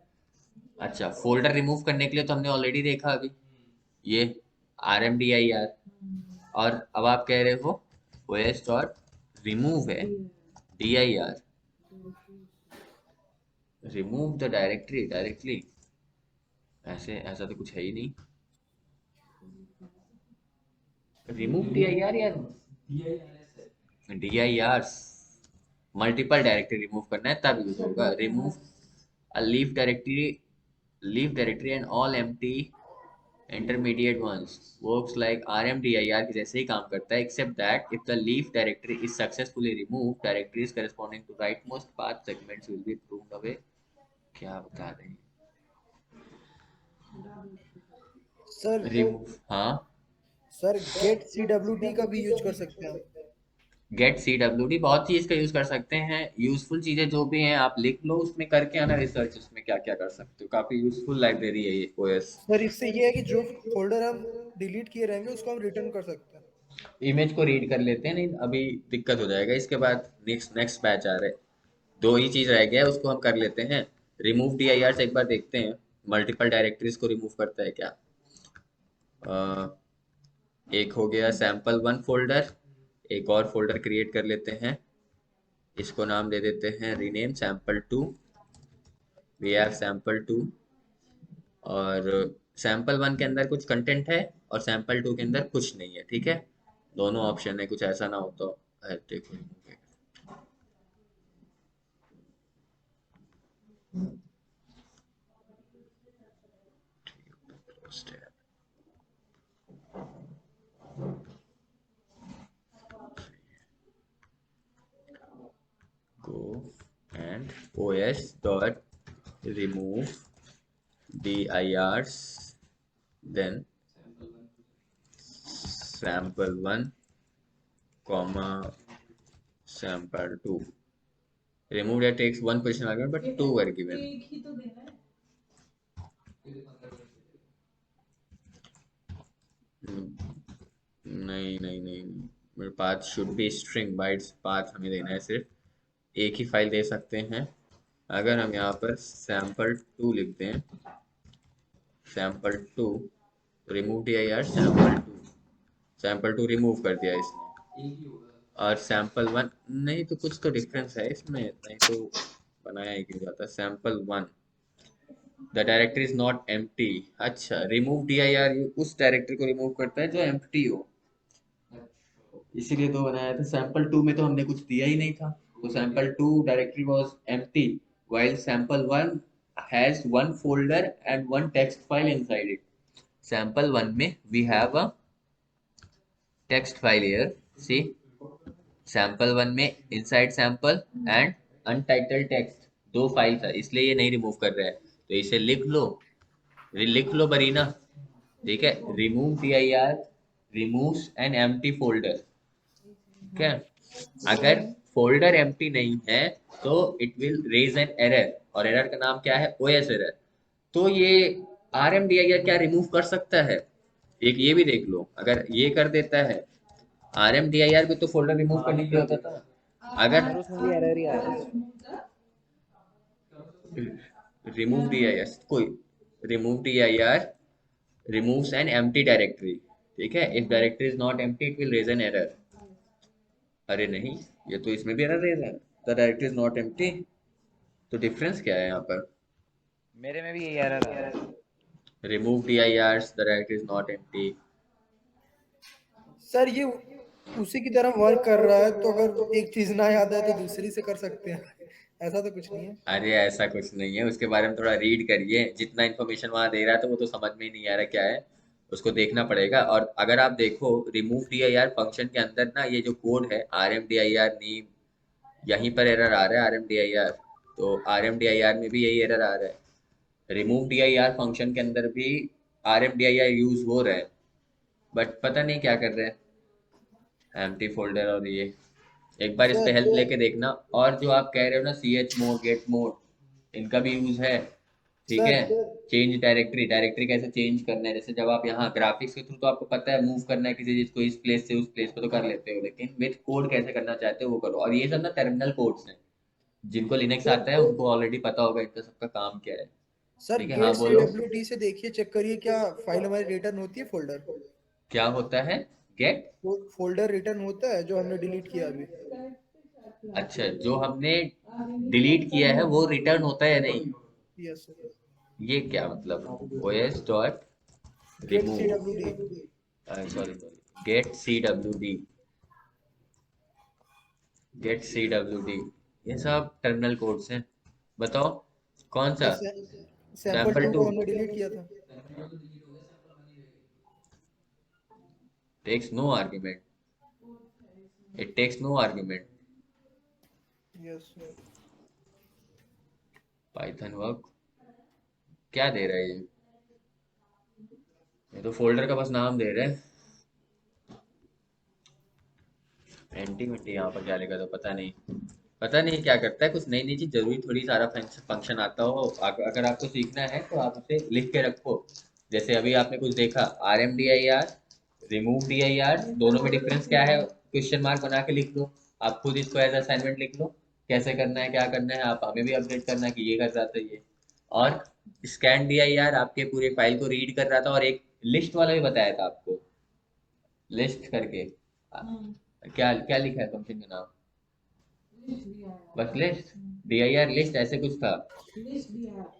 अच्छा फोल्डर रिमूव करने के लिए तो हमने ऑलरेडी देखा अभी, ये R M D I R, और अब आप कह रहे हो ओ एस डॉट रिमूव है D I R, remove the directory directly, ऐसे ऐसा तो कुछ है ही नहीं, रिमूव डी आई आर यार, D I R multiple directory remove करना है तब यूज होगा, remove a leaf directory and all empty intermediate ones works like rmdir के जैसे ही काम करता है, except that if the leaf directory is successfully removed, directories corresponding to rightmost path segments will be pruned away, क्या बता रहे sir हैं, remove, हाँ, सर गेट cwd का भी यूज कर सकते हैं हम। गेट सी डब्ल्यू डी बहुत चीज का यूज कर सकते हैं, यूजफुल चीजें जो भी हैं आप लिख लो, उसमें करके आना रिसर्च, उसमें क्या क्या कर सकते हो, काफी यूजफुल लाइब्रेरी है ये ओएस, सर इससे ये है कि जो फोल्डर हम डिलीट किए रहेंगे उसको हम रिटर्न कर सकते हैं। इमेज को रीड कर लेते हैं, नहीं अभी दिक्कत हो जाएगा, इसके बाद नेक्स्ट नेक्स्ट बैच आ रहे, दो ही चीज रह गया है उसको हम कर लेते हैं, रिमूव डी आई आर से एक बार देखते हैं मल्टीपल डायरेक्टरीज को रिमूव करता है क्या, अ, एक हो गया सैंपल वन फोल्डर, एक और फोल्डर क्रिएट कर लेते हैं, इसको नाम दे देते हैं rename sample two, we have sample two, और सैंपल वन के अंदर कुछ कंटेंट है और सैंपल टू के अंदर कुछ नहीं है, ठीक है, दोनों ऑप्शन है, कुछ ऐसा ना हो तो देखो, go and os dot remove dirs, then sample1 comma sample 2 remove या takes one positional argument but two were given. एक ही तो देना है। नहीं नहीं नहीं, मेरे path should be string bytes, path हमें देना है सिर्फ एक ही फाइल दे सकते हैं। अगर हम यहाँ पर सैंपल 2 लिखते हैं, सैंपल 2 रिमूव दिया यार, सैंपल 2 रिमूव कर दिया इसने, और सैंपल 1 नहीं, तो कुछ तो डिफरेंस है इसमें, नहीं तो बनाया ही क्यों जाता। Sample 1 the directory is not empty. अच्छा, रिमूव दिया यार, ये उस डायरेक्टरी को रिमूव करता है जो एम्प्टी हो, इसीलिए तो बनाया था। सैंपल 2 में तो हमने कुछ दिया ही नहीं था, तो sample 2 directory was empty while sample 1 has one folder and one text file inside it. Sample 1 में we have a text file here, see, sample 1 में inside sample and untitled text दो फाइल था, इसलिए ये नहीं रिमूव कर रहा है, तो इसे लिख लो बरीना, ठीक है। Remove dir removes an empty folder, ठीक है। अगर फोल्डर एम्प्टी नहीं है तो it will raise an error, और एरर का नाम क्या है, ओएस एरर। तो ये RMDIR क्या रिमूव कर सकता है, एक ये भी देख लो, अगर ये कर देता है RMDIR भी तो फोल्डर रिमूव करने के लिए होता था। अगर उसमें भी एरर ही आ रहा है। रिमूव dir कोई remove dir removes an empty directory, ठीक है। If directory is not empty it will raise an error. अरे नहीं, ये तो इसमें भी एरर रेज है, the directory is not empty, तो डिफरेंस क्या है यहाँ पर। मेरे में भी यही एरर आ रहा है। Remove dirs the directory is not empty। Sir ये उसी की तरह वर्क कर रहा है, तो अगर एक चीज ना याद है तो दूसरी से कर सकते हैं, ऐसा तो कुछ नहीं है। अरे ऐसा कुछ नहीं है, उसके बारे में थोड़ा रीड करिए, जितना इन्फॉर्मेशन वहां दे रहा है तो वो तो समझ में ही नहीं आ रहा क्या है, उसको देखना पड़ेगा। और अगर आप देखो रिमूव dir फंक्शन के अंदर ना, ये जो कोड है RMDIR नीम, यहीं पर एरर आ रहा है RMDIR, तो RMDIR में भी यही एरर आ रहा है। रिमूव dir फंक्शन के अंदर भी RMDIR यूज हो रहा है, बट पता नहीं क्या कर रहे हैं, एम्प्टी फोल्डर। और ये एक बार इस पे सर हेल्प लेके देखना। और जो आप कह रहे हो ना chmod गेट मोड, इनका भी यूज है, ठीक है। सर चेंज डायरेक्टरी कैसे चेंज करना है, जैसे जब आप यहाँ ग्राफिक्स के थ्रू तो आपको पता है मूव करना है किसी चीज को इस प्लेस से उस प्लेस पे तो कर लेते हो, लेकिन विथ कोड कैसे करना चाहते हो वो करो। और ये सब ना टर्मिनल कोड्स हैं, जिनको लिनक्स सर आता है उनको ऑलरेडी पता होगा इनका सबका काम क्या है, सर ठीक है। हाँ गेट बोलो, CWD से देखिए, चेक करिए क्या फाइल हमारी रिटर्न होती है, फोल्डर क्या होता है, गेट। फोल्डर रिटर्न होता है जो हमने डिलीट किया अभी। अच्छा, जो हमने डिलीट किया है वो रिटर्न होता है या नहीं, यस सर। ये क्या मतलब, os dot get remove, CWD। Sorry get CWD, get CWD, ये सब टर्मिनल कोड्स हैं। बताओ कौन सा, सर सैंपल सैंपल 2 टू को हमने डिलीट किया था। Takes no argument, it takes no argument. Yes sir. Python work क्या दे रहा है ये तो फोल्डर का बस नाम दे रहा है। एंटी मिट्टी यहाँ पर क्या लिखा तो पता नहीं क्या करता है, कुछ नई नई चीज, जरूरी थोड़ी सारा फंक्शन आता हो। अगर आपको सीखना है तो आप उसे लिख के रखो। जैसे अभी आपने कुछ देखा RMDIR रिमूव dir, दोनों में डिफरेंस क्या है, क्वेश्चन मार्क बना के लिख लो। आप खुद इसको एज असाइनमेंट लिख लो, कैसे करना है क्या करना है, आप हमें भी अपडेट करना कि ये कर रहा था ये। और स्कैन dir आपके पूरे फाइल को रीड कर रहा था, और एक लिस्ट वाला भी बताया था आपको, लिस्ट करके क्या क्या लिखा है फंक्शन का नाम, बस लिस्ट, dir लिस्ट ऐसे कुछ था,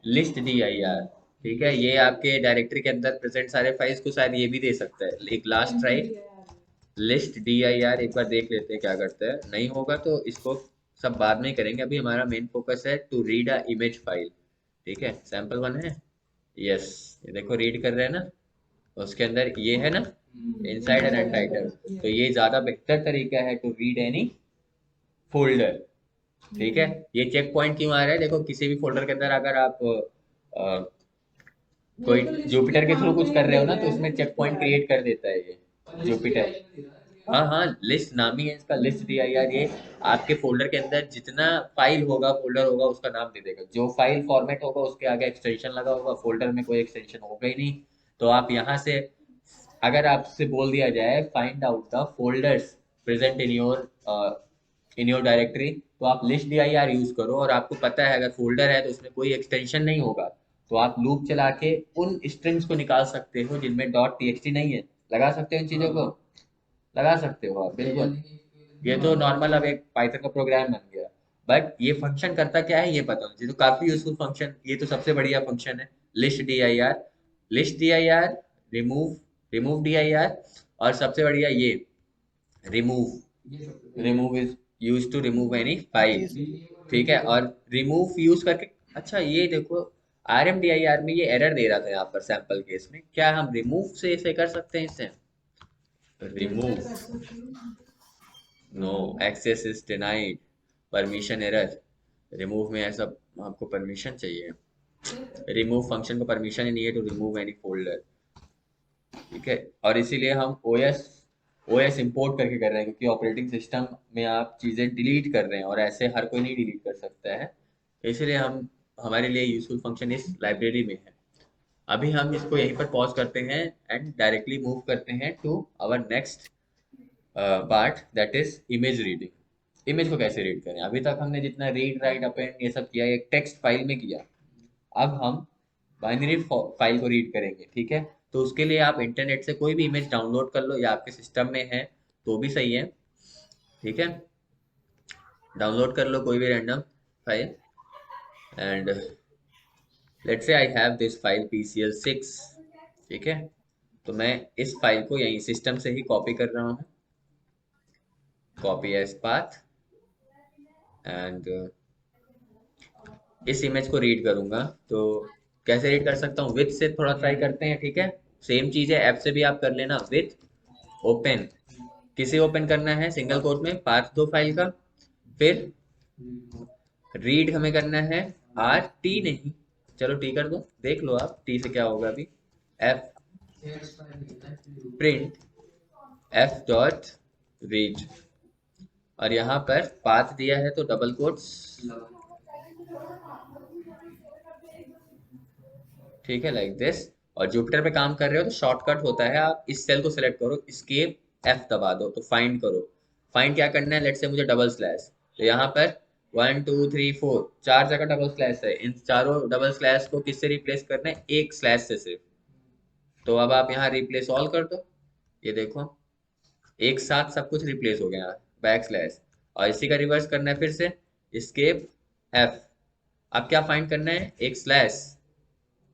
लिस्ट dir, ठीक है। ये आपके डायरेक्टरी के अंदर प्रेजेंट सारे फाइल्स को शायद ये भी दे सकता है। एक लास्ट ट्राई, लिस्ट dir एक बार देख लेते हैं क्या करता है, नहीं होगा तो इसको सब बाद में ही करेंगे, अभी हमारा मेन फोकस है to read a image file, ठीक है। सैंपल 1 है, यस, ये देखो रीड कर रहे हैं ना, उसके अंदर ये है ना इनसाइड एंड अनटाइटल्ड, तो ये ज्यादा बेहतर तरीका है टू रीड एनी फोल्डर, ठीक है। ये चेक पॉइंट क्यों आ रहा है, देखो किसी भी फोल्डर के अंदर अगर आप कोई जुपिटर के थ्रू कुछ कर रहे हो ना, तो उसमें चेक पॉइंट क्रिएट कर देता है ये जुपिटर, हाँ हाँ, लिस्ट नाम ही है इसका, लिस्ट दिया यार। ये आपके फोल्डर के अंदर जितना फाइल होगा, फोल्डर होगा, उसका नाम दे देगा। जो फाइल फॉर्मेट होगा उसके आगे एक्सटेंशन लगा होगा, फोल्डर में कोई एक्सटेंशन होगा ही नहीं। तो आप यहाँ से, अगर आपसे बोल दिया जाए find out the folders present in your directory, तो आप लिस्ट dir यूज करो। और आपको पता है अगर फोल्डर है तो उसमें कोई एक्सटेंशन नहीं होगा, तो आप लूप चला के उन स्ट्रिंग्स को निकाल सकते हो जिनमें .txt नहीं है। लगा सकते हो इन चीजों को, लगा सकते हो आप, बिल्कुल। ये तो नॉर्मल अब एक पाइथन का प्रोग्राम बन गया। बट ये फंक्शन करता क्या है ये पता होना चाहिए। तो काफी यूजफुल फंक्शन, ये तो सबसे बढ़िया फंक्शन है, list dir। List dir, remove, remove dir, और सबसे बढ़िया ये remove. Remove is use to remove any file, ठीक है। और रिमूव यूज करके, अच्छा ये देखो, rmdir में ये एरर दे रहा था यहाँ पर सैंपल केस में। क्या हम रिमूव से इसे कर सकते हैं? इसे रिमूव, कर सकते हैं। No, access is denied, permission error. Remove में ऐसा आपको परमिशन चाहिए। रिमूव फंक्शन को परमिशन ही नहीं है टू रिमूव एनी फोल्डर, ठीक है। और इसीलिए हम ओएस इंपोर्ट करके कर रहे हैं, क्योंकि ऑपरेटिंग सिस्टम में आप चीज़ें डिलीट कर रहे हैं और ऐसे हर कोई नहीं डिलीट कर सकता है। इसीलिए हम, हमारे लिए यूजफुल फंक्शन इस लाइब्रेरी में है। अभी हम इसको यहीं पर पॉज करते हैं एंड डायरेक्टली मूव करते हैं to our next part, that is image reading. Image को कैसे रीड करें? अभी तक हमने जितना रीड राइट अपेंड ये सब किया, एक टेक्स्ट फाइल में किया। अब हम बाइनरी फाइल को रीड करेंगे, ठीक है। तो उसके लिए आप इंटरनेट से कोई भी इमेज डाउनलोड कर लो, या आपके सिस्टम में है तो भी सही है, ठीक है। डाउनलोड कर लो कोई भी random file, and let's say I have this file pcl6, ठीक है। तो मैं इस फाइल को यहीं सिस्टम से ही कॉपी कर रहा हूँ, कॉपी एज पाथ, एंड इस इमेज को रीड करूंगा। तो कैसे रीड कर सकता हूँ? विथ से थोड़ा ट्राई करते हैं, ठीक है। सेम चीज है, एफ से भी आप कर लेना। विथ ओपन, किसे ओपन करना है? सिंगल कोट में पाथ दो फाइल का। फिर रीड हमें करना है आर टी नहीं, चलो टी कर दो, देख लो आप टी से क्या होगा अभी। F print F dot read, और यहाँ पर पाथ दिया है तो डबल कोट्स, ठीक है, लाइक दिस। और जुपिटर पे काम कर रहे हो तो शॉर्टकट होता है, आप इस सेल को सेलेक्ट करो, एस्केप एफ दबा दो तो फाइंड करो। फाइंड क्या करना है? लेट से मुझे डबल स्लैश, तो यहाँ पर 1 2 3 4 चार जगह डबल स्लैश है। इन चारों डबल स्लैश को किससे रिप्लेस करना है? एक स्लैश से सिर्फ। तो अब आप यहाँ रिप्लेस ऑल कर दो, ये देखो एक साथ सब कुछ रिप्लेस हो गया, बैक स्लैश। और इसी का रिवर्स करना है फिर से, एस्केप एफ। अब क्या फाइंड करना है? एक स्लैश,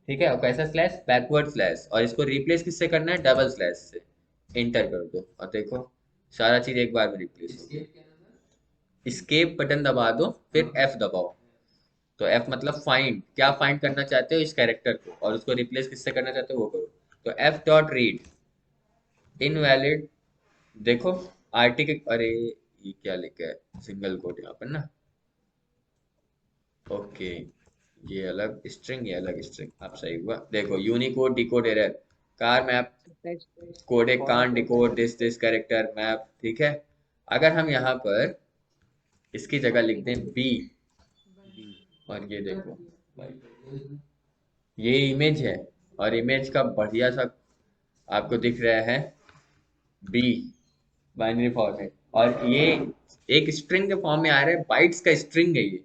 ठीक है। और कैसा स्लैश? Backward slash. और इसको रिप्लेस किससे करना है? डबल स्लैश से। एंटर कर दो और देखो सारा चीज एक बार में रिप्लेस हो गया। एस्केप बटन दबा दो, फिर एफ दबाओ। तो एफ मतलब फाइंड, क्या फाइंड करना चाहते हो? इस कैरेक्टर को, और उसको रिप्लेस किससे करना चाहते हो वो करो। तो एफ डॉट रीड इनवैलिड, देखो आरटी के, अरे ये क्या लिखा है? सिंगल कोट यहाँ पर ना, ओके, ये अलग स्ट्रिंग, ये अलग स्ट्रिंग। अब सही हुआ, देखो Unicode decode error, char map codec can't decode this character map, ठीक है। अगर हम यहाँ पर इसकी जगह लिख दें बी, और ये देखो ये इमेज है, और इमेज का बढ़िया सा आपको दिख रहा है बी, बाइनरी फॉर्मेट, और ये एक स्ट्रिंग के फॉर्म में आ रहा है, बाइट्स का स्ट्रिंग है ये,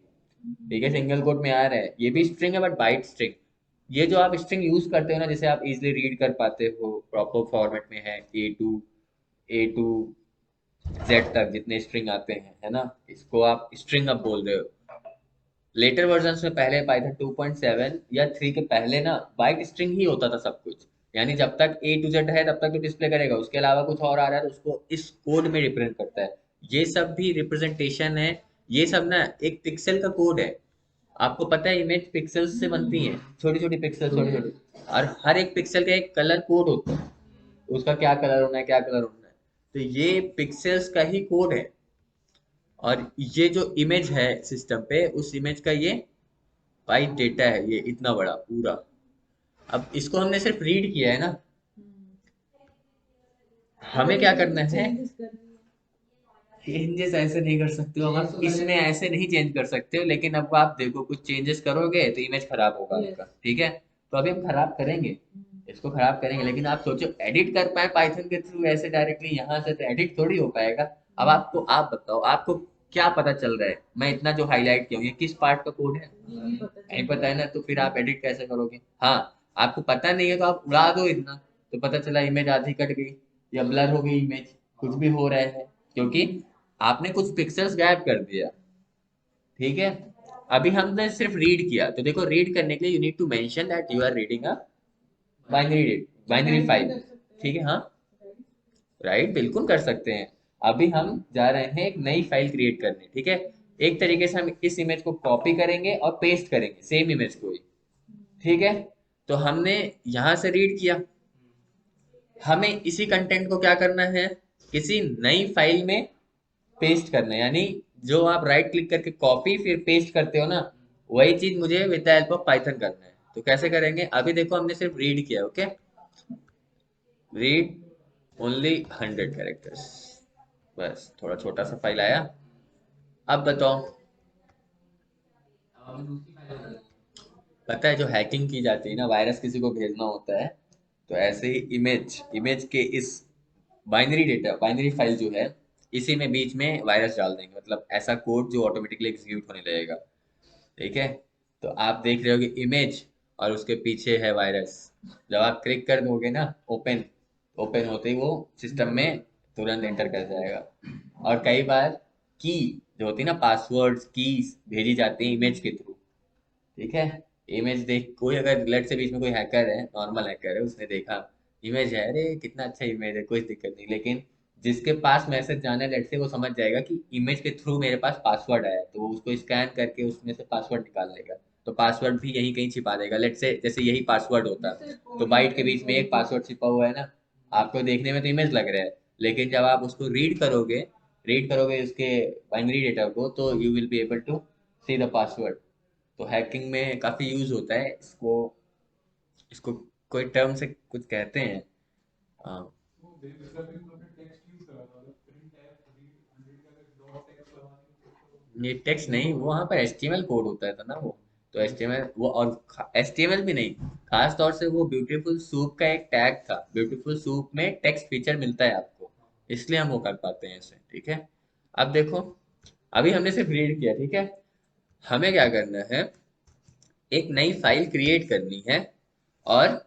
ठीक है। सिंगल कोट में आ रहा है, ये भी स्ट्रिंग है बट बाइट स्ट्रिंग। ये जो आप स्ट्रिंग यूज करते हो ना, जिसे आप इजिली रीड कर पाते हो, प्रॉपर फॉर्मेट में है, ए टू जेड तक जितने स्ट्रिंग आते हैं, है ना, इसको आप स्ट्रिंग अब बोल रहे हो। लेटर वर्जन में पहले पाइथन 2.7 या 3 के पहले ना बाइट स्ट्रिंग ही होता था सब कुछ। यानी जब तक A to Z है तब तक तो डिस्प्ले करेगा, उसके अलावा कुछ और आ रहा है तो उसको इस कोड में रिप्रेजेंट करता है। ये सब भी रिप्रेजेंटेशन है, ये सब ना एक पिक्सल का कोड है। आपको पता है इमेज पिक्सल्स से बनती है, छोटी छोटी पिक्सल, छोटी छोटी, और हर एक पिक्सल का एक कलर कोड होता है, उसका क्या कलर होना है, क्या कलर होना है। तो ये पिक्सल्स का ही कोड है। और ये जो इमेज है सिस्टम पे, उस इमेज का ये बाइट डेटा है, ये इतना बड़ा पूरा। अब इसको हमने सिर्फ रीड किया है ना, हमें क्या करना है, चेंजेस करनी चेंजेस ऐसे नहीं कर सकते हो आप इसमें, ऐसे नहीं चेंज कर सकते हो, लेकिन अब आप देखो कुछ चेंजेस करोगे तो इमेज खराब होगा Yes. आपका, ठीक है। तो अभी हम खराब करेंगे, इसको खराब करेंगे, लेकिन आप सोचो एडिट कर पाए पाइथन के थ्रू ऐसे डायरेक्टली यहाँ से, तो एडिट थोड़ी हो पाएगा। अब आपको, आप बताओ आपको क्या पता चल रहा है, मैं इतना जो हाईलाइट किया हूँ ये किस पार्ट का कोड है, ये नहीं पता नहीं चलता पता है ना, तो फिर आप एडिट कैसे करोगे। हाँ, आपको पता नहीं है तो आप उड़ा दो इतना, तो पता चला इमेज आधी कट गई या ब्लर हो गई इमेज, कुछ भी हो रहा है, क्योंकि आपने कुछ पिक्सल्स गायब कर दिया, ठीक है। अभी हमने सिर्फ रीड किया, तो देखो रीड करने के लिए you need to mention that you are reading a binary binary भी फाइल, कर सकते ठीक है। हाँ, हैं राइट, बिल्कुल कर सकते हैं। अभी हम जा रहे हैं एक नई फाइल क्रिएट करने, ठीक है। एक तरीके से हम इस इमेज को कॉपी करेंगे और पेस्ट करेंगे, सेम इमेज को ही, ठीक है। तो हमने यहाँ से रीड किया, हमें इसी कंटेंट को क्या करना है, किसी नई फाइल में पेस्ट करना है, यानी जो आप राइट क्लिक करके कॉपी फिर पेस्ट करते हो ना, वही चीज मुझे with the help of Python करना है। तो कैसे करेंगे, अभी देखो हमने सिर्फ रीड किया, ओके, रीड ओनली 100 कैरेक्टर्स, बस थोड़ा छोटा सा फाइल आया। अब बताओ, पता है जो हैकिंग की जाती है ना, वायरस किसी को भेजना होता है, तो ऐसे ही इमेज इमेज के इस बाइनरी डेटा, बाइनरी फाइल जो है, इसी में बीच में वायरस डाल देंगे, मतलब ऐसा कोड जो ऑटोमेटिकली एग्जीक्यूट होने लगेगा, ठीक है। तो आप देख रहे होगे इमेज और उसके पीछे है वायरस, जब आप क्लिक कर दोगे ना, ओपन, ओपन होते ही वो सिस्टम में तुरंत एंटर कर जाएगा। और कई बार की जो होती है ना, पासवर्ड्स कीज भेजी जाती है इमेज के थ्रू, ठीक है। इमेज देख, कोई अगर लेट से बीच में कोई हैकर है, नॉर्मल हैकर है, उसने देखा इमेज है, अरे कितना अच्छा इमेज है, कोई दिक्कत नहीं, लेकिन जिसके पास मैसेज जाना है लेट से, वो समझ जाएगा कि इमेज के थ्रू मेरे पास पासवर्ड आया है, तो वो उसको स्कैन करके उसमें से पासवर्ड निकाल लेगा, तो पासवर्ड भी यहीं कहीं छिपा देगा, लेट से जैसे यही पासवर्ड होता है, तो बाइट के बीच में एक पासवर्ड छिपा हुआ है ना, आपको देखने में तो इमेज लग रहा है, लेकिन जब आप उसको रीड करोगे उसके बाइनरी डेटा को, तो you will be able to see the password. तो हैकिंग में काफी यूज होता है इसको, इसको कोई टर्म से कुछ कहते हैं। हाँ, ये टेक्स्ट नहीं, वो वहाँ पर एचटीएमएल कोड होता है था ना वो, तो एचटीएमएल वो, और एचटीएमएल भी नहीं, खास तौर से वो ब्यूटीफुल सूप का एक टैग था, ब्यूटीफुल सूप में टेक्स्ट फीचर मिलता है आपको, इसलिए हम वो कर पाते हैं इसे, ठीक है। अब देखो, अभी हमने सिर्फ रीड किया, ठीक है, हमें क्या करना है, एक नई फाइल क्रिएट करनी है, और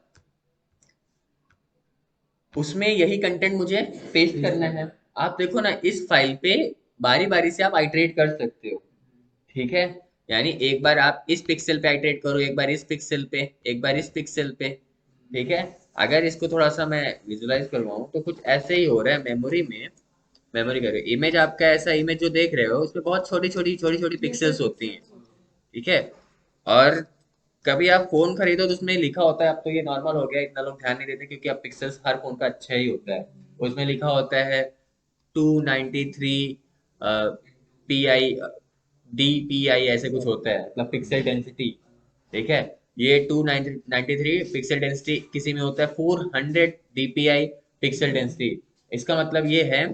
उसमें यही कंटेंट मुझे पेस्ट करना है। आप देखो ना, इस फाइल पे बारी बारी से आप आइटरेट कर सकते हो, ठीक है। यानी एक बार आप इस पिक्सल पे आइटरेट करो, एक बार इस पिक्सल पे, एक बार इस पिक्सल पे, ठीक है। अगर इसको थोड़ा सा मैं विजुलाइज करवाऊं तो कुछ ऐसे ही हो रहा है मेमोरी में, मेमोरी करो, इमेज आपका ऐसा इमेज जो देख रहे हो उसमें बहुत छोटी छोटी छोटी छोटी पिक्सल्स होती हैं, ठीक है। और कभी आप फोन खरीदो तो उसमें लिखा होता है, अब तो ये नॉर्मल हो गया, इतना लोग ध्यान नहीं देते, क्योंकि अब पिक्सल्स हर फोन का अच्छा ही होता है, उसमें लिखा होता है 293 पी आई DPI, ऐसे कुछ होता है, मतलब पिक्सल डेंसिटी, ठीक है। ये 293 पिक्सल डेंसिटी, किसी में होता है 400 DPI पिक्सल डेंसिटी। इसका मतलब ये है,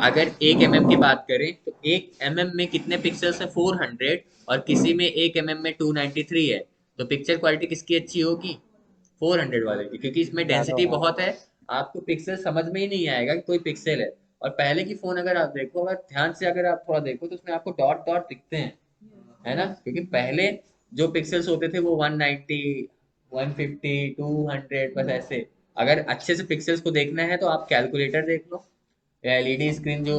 अगर 1 mm की बात करें तो 1 mm में कितने पिक्सल्स है, 400, और किसी में 1 mm में 293 है, तो पिक्चर क्वालिटी किसकी अच्छी होगी, 400 वाले की, क्योंकि इसमें ज़्यादा डेंसिटी होगा। बहुत है, आपको पिक्सल समझ में ही नहीं आएगा कि कोई पिक्सल है। और पहले की फोन अगर आप देखो, अगर ध्यान से अगर आप थोड़ा देखो, तो उसमें आपको डॉट डॉट दिखते हैं, है ना, क्योंकि पहले जो पिक्सल्स होते थे वो 190, 150, 200, बस ऐसे। अगर अच्छे से पिक्सल्स को देखना है तो आप कैलकुलेटर देख लो, या एलईडी स्क्रीन जो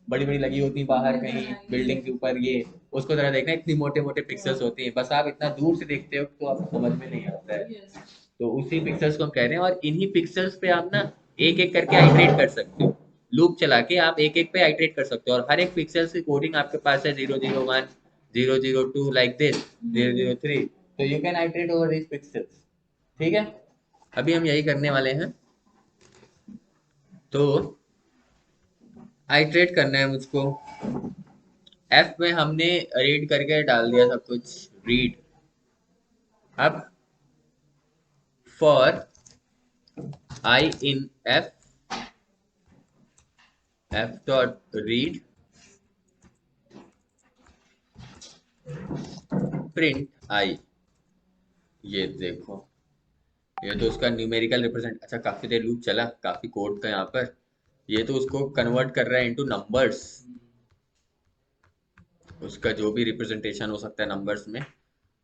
बड़ी बड़ी लगी होती है बाहर कहीं बिल्डिंग के ऊपर, ये उसको जरा देखना, इतनी मोटे मोटे पिक्सल्स होती हैं, बस आप इतना दूर से देखते हो तो आपको समझ में नहीं आता है। तो उसी पिक्सल्स को हम कह रहे हैं, और इन्हीं पिक्सल्स पे आप ना एक एक करके आइटरेट कर सकते हो, लूप चला के आप एक एक पे आइटरेट कर सकते हो, और हर एक पिक्सल्स की कोडिंग आपके पास है, 001, 002, लाइक दिस, 003, तो you can iterate over these pixels, ठीक है। अभी हम यही करने वाले हैं, तो आइटरेट करना है मुझको, एफ में हमने रीड करके डाल दिया सब कुछ, रीड। अब for I in F F dot read print I. ये देखो, ये तो उसका न्यूमेरिकल रिप्रेजेंट, अच्छा काफी देर लूप चला, काफी कोड था यहाँ पर। ये तो उसको कन्वर्ट कर रहा है इनटू नंबर्स, उसका जो भी रिप्रेजेंटेशन हो सकता है नंबर्स में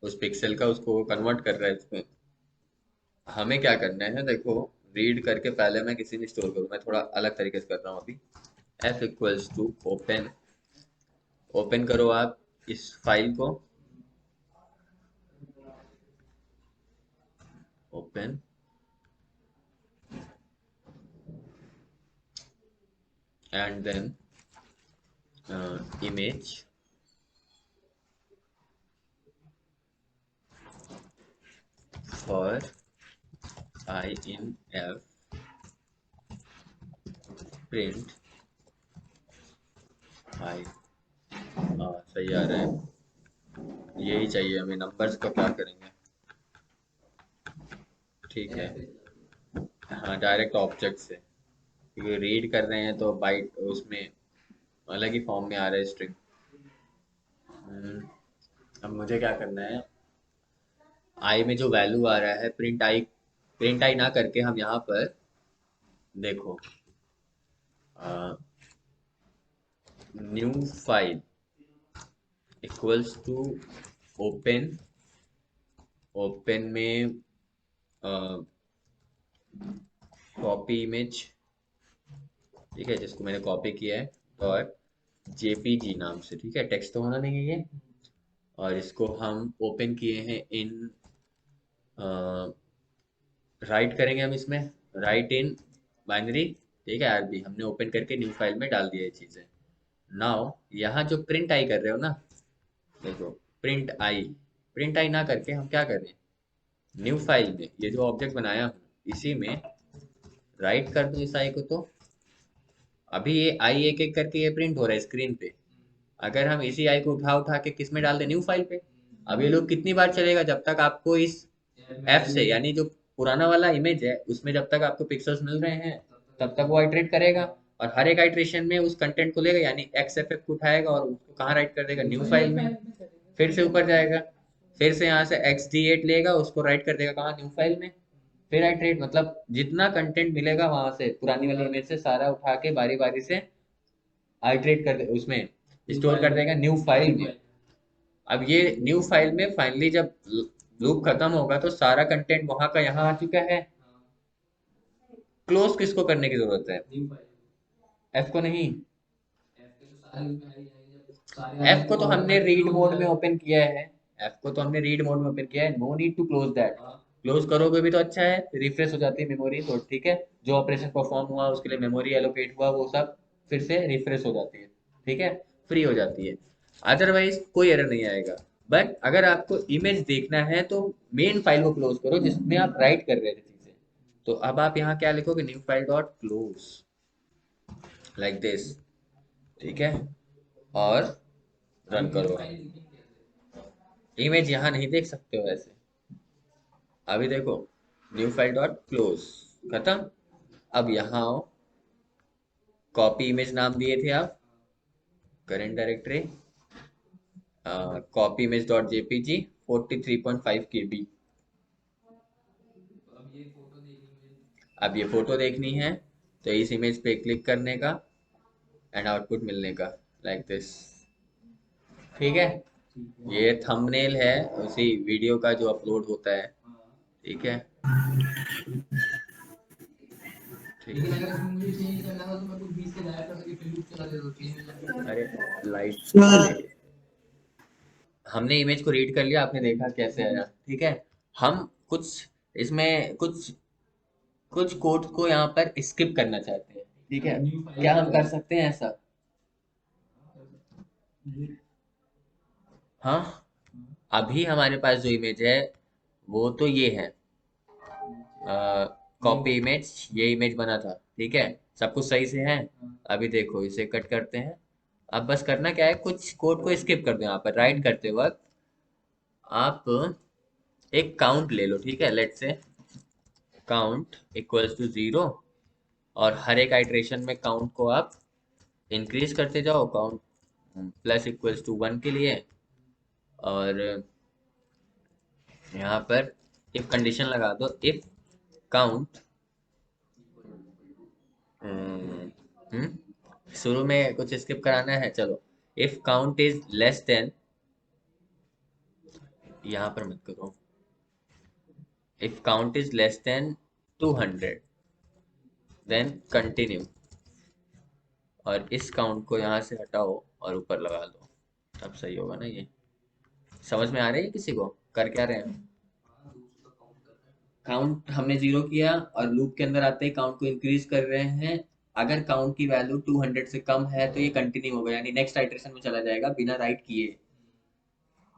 उस पिक्सल का, उसको कन्वर्ट कर रहा है इसमें। हमें क्या करना है देखो, रीड करके पहले मैं किसी में स्टोर करूँ, मैं थोड़ा अलग तरीके से कर रहा हूँ अभी। F equals to open, open करो आप इस फाइल को, open and then image for I in F print I। हाँ सही आ रहा है, यही चाहिए हमें। नंबर्स का क्या करेंगे, ठीक है। हाँ डायरेक्ट ऑब्जेक्ट से, क्योंकि रीड कर रहे हैं तो बाइट उसमें अलग ही फॉर्म में आ रहा है स्ट्रिंग। अब मुझे क्या करना है, आई में जो वैल्यू आ रहा है प्रिंट आई, प्रिंट आई ना करके हम यहाँ पर देखो new file equals to open, open में कॉपी इमेज, ठीक है, जिसको मैंने कॉपी किया है और जेपीजी नाम से, ठीक है, टेक्स्ट तो होना नहीं है ये। और इसको हम ओपन किए हैं इन, राइट करेंगे हम इसमें, राइट इन बाइनरी, ठीक है, आरबी हमने ओपन करके न्यू फाइल में डाल दिया ये चीज़ें। नाउ यहाँ जो प्रिंट आई कर रहे हो ना, देखो प्रिंट आई, प्रिंट आई ना करके हम क्या करें, न्यू फाइल में ये जो ऑब्जेक्ट बनाया हूँ इसी में राइट कर दूं इस आई को, तो अभी ये आई एक एक करके ये प्रिंट हो रहा है स्क्रीन पे। अगर हम इसी आई को उठा उठा के किस में डाल दें, न्यू फाइल पे, अब ये लोग कितनी बार चलेगा, जब तक आपको इस एफ से, यानी जो पुराना वाला इमेज है उसमें जब तक आपको पिक्सल्स मिल रहे हैं तब तक वो आइट्रेट करेगा। और हर एक आइट्रेशन में उस कंटेंट को लेगा, यानी एक्स एफ एफ को उठाएगा और उसको कहाँ राइट कर देगा, न्यू फाइल में, फिर से ऊपर जाएगा, फिर से यहाँ से एक्स डी एट लेगा, उसको राइट कर देगा कहाँ, न्यू फाइल में, फिर आइट्रेट, मतलब जितना कंटेंट मिलेगा वहां से पुरानी वाली इमेज से सारा उठा के बारी बारी से आइट्रेट कर दे, उसमें स्टोर कर देगा न्यू फाइल में। अब ये न्यू फाइल में फाइनली जब लूप खत्म होगा तो सारा कंटेंट वहां का यहाँ आ चुका है। क्लोज किसको करने की जरूरत है, एफ को नहीं, एफ को तो हमने रीड मोड में ओपन किया है, एफ को तो हमने रीड मोड में ओपन किया है, no need to close that. Close करोगे भी तो अच्छा है, रिफ्रेश हो जाती है मेमोरी, तो ठीक है, जो ऑपरेशन परफॉर्म हुआ उसके लिए मेमोरी एलोकेट हुआ वो सब फिर से रिफ्रेश हो जाती है, ठीक है, फ्री हो जाती है, अदरवाइज कोई एरर नहीं आएगा। बट अगर आपको इमेज देखना है तो मेन फाइल को क्लोज करो जिसमें आप राइट कर रहे थे चीजें। तो अब आप यहाँ क्या लिखोगे, new file dot close, like this, ठीक है, और रन करो। इमेज यहाँ नहीं देख सकते हो ऐसे, अभी देखो न्यू फाइल डॉट क्लोज, खत्म। अब यहाँ आओ, कॉपी इमेज नाम दिए थे आप, current directory, copy image dot JPG 43.5 KB। अब ये फोटो देखनी है तो इस इमेज पे क्लिक करने का एंड आउटपुट मिलने का, लाइक दिस, ठीक है। ये थंबनेल है उसी वीडियो का जो अपलोड होता है, ठीक है, ठीक है। अरे लाइट, हमने इमेज को रीड कर लिया, आपने देखा कैसे आया, ठीक है। हम कुछ इसमें कुछ कुछ कोड को यहाँ पर स्किप करना चाहते हैं, ठीक है, क्या हम कर सकते हैं ऐसा, हाँ। अभी हमारे पास जो इमेज है वो तो ये है, कॉपी इमेज, ये इमेज बना था, ठीक है, सब कुछ सही से है। अभी देखो इसे कट करते हैं, अब बस करना क्या है, कुछ कोड को स्किप कर दो, यहाँ पर राइट करते वक्त आप एक काउंट ले लो, ठीक है, लेट से काउंट इक्वल्स टू 0, और हर एक आइट्रेशन में काउंट को आप इंक्रीज करते जाओ काउंट प्लस इक्वल्स टू 1 के लिए, और यहाँ पर इफ कंडीशन लगा दो, इफ काउंट शुरू में कुछ स्किप कराना है, चलो if count is less than, यहाँ पर मत करो, if count is less than 200 then continue, और इस काउंट को यहाँ से हटाओ और ऊपर लगा दो, तब सही होगा ना। ये समझ में आ रही है किसी को, कर क्या रहे हैं? काउंट हमने 0 किया और लूप के अंदर आते ही काउंट को इंक्रीज कर रहे हैं। अगर काउंट की वैल्यू 200 से कम है तो ये कंटिन्यू होगा, यानी नेक्स्ट आइटरेशन में चला जाएगा बिना राइट किए।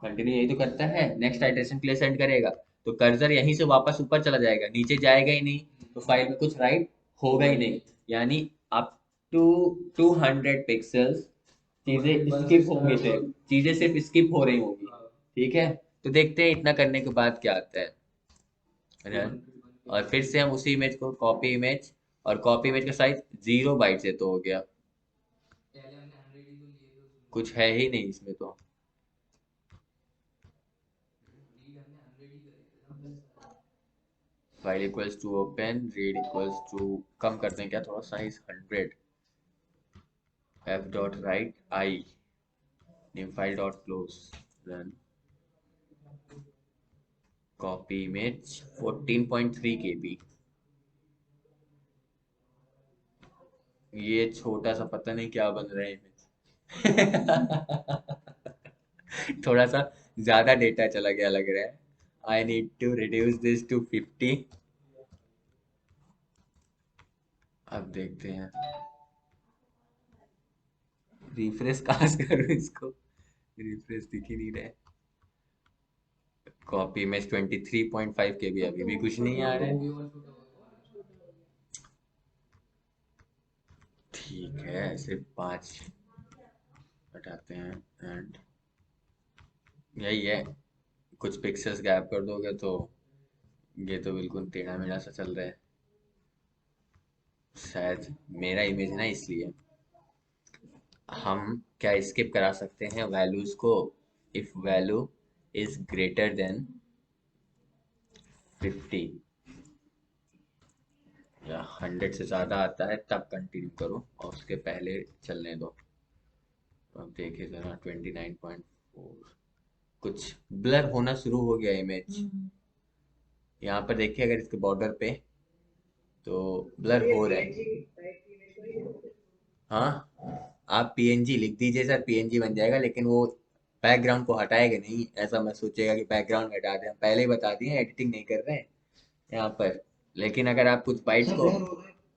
कंटिन्यू यही तो करता है, नेक्स्ट आइटरेशन के लिए सेंड करेगा तो कर्सर यहीं से वापस ऊपर चला जाएगा, नीचे जाएगा ही नहीं, तो फाइल में कुछ राइट होगा ही नहीं, यानी अप टू 200 पिक्सल्स चीजें स्किप होंगी, सिर्फ चीजें सिर्फ स्किप हो रही होंगी। ठीक है, तो देखते हैं इतना करने के बाद क्या आता है। रन, और फिर से हम उसी इमेज को कॉपी इमेज, और कॉपी इमेज का साइज 0 बाइट से तो हो गया, कुछ है ही नहीं इसमें तो। File equals to open, read equals to, कम करते हैं क्या थोड़ा size 100, F dot write I, new file dot close, run, copy image 14.3 KB। ये छोटा सा पता नहीं क्या बन रहा है इमेज। थोड़ा सा ज्यादा डेटा चला गया लग रहा है। I need to reduce this to 50। अब देखते हैं, रिफ्रेश कहाँ से करूँ इसको, रिफ्रेश दिख ही नहीं रहा है। कॉपी इमेज 23.5 KB, अभी भी कुछ नहीं आ रहा है। ठीक है, सिर्फ 5 हटाते हैं, एंड यही है, कुछ पिक्सेल्स गैप कर दोगे तो ये तो बिल्कुल टेढ़ा मेढ़ा सा चल रहा है। शायद मेरा इमेज है ना, इसलिए हम क्या स्किप करा सकते हैं वैल्यूज को, if value is greater than 50 या 100 से ज़्यादा आता है तब कंटिन्यू करो, और उसके पहले चलने दो। तो अब देखिए ज़रा 29.4, कुछ ब्लर होना शुरू हो गया इमेज। यहाँ पर देखिए अगर इसके बॉर्डर पे, तो ब्लर हो रहा है। हाँ, आप पीएनजी लिख दीजिए सर, पीएनजी बन जाएगा, लेकिन वो बैकग्राउंड को हटाएगा नहीं, ऐसा मत सोचेगा कि बैकग्राउंड हटा दें, हम पहले ही बता दिए एडिटिंग नहीं कर रहे हैं यहाँ पर। लेकिन अगर आप कुछ बाइट्स को,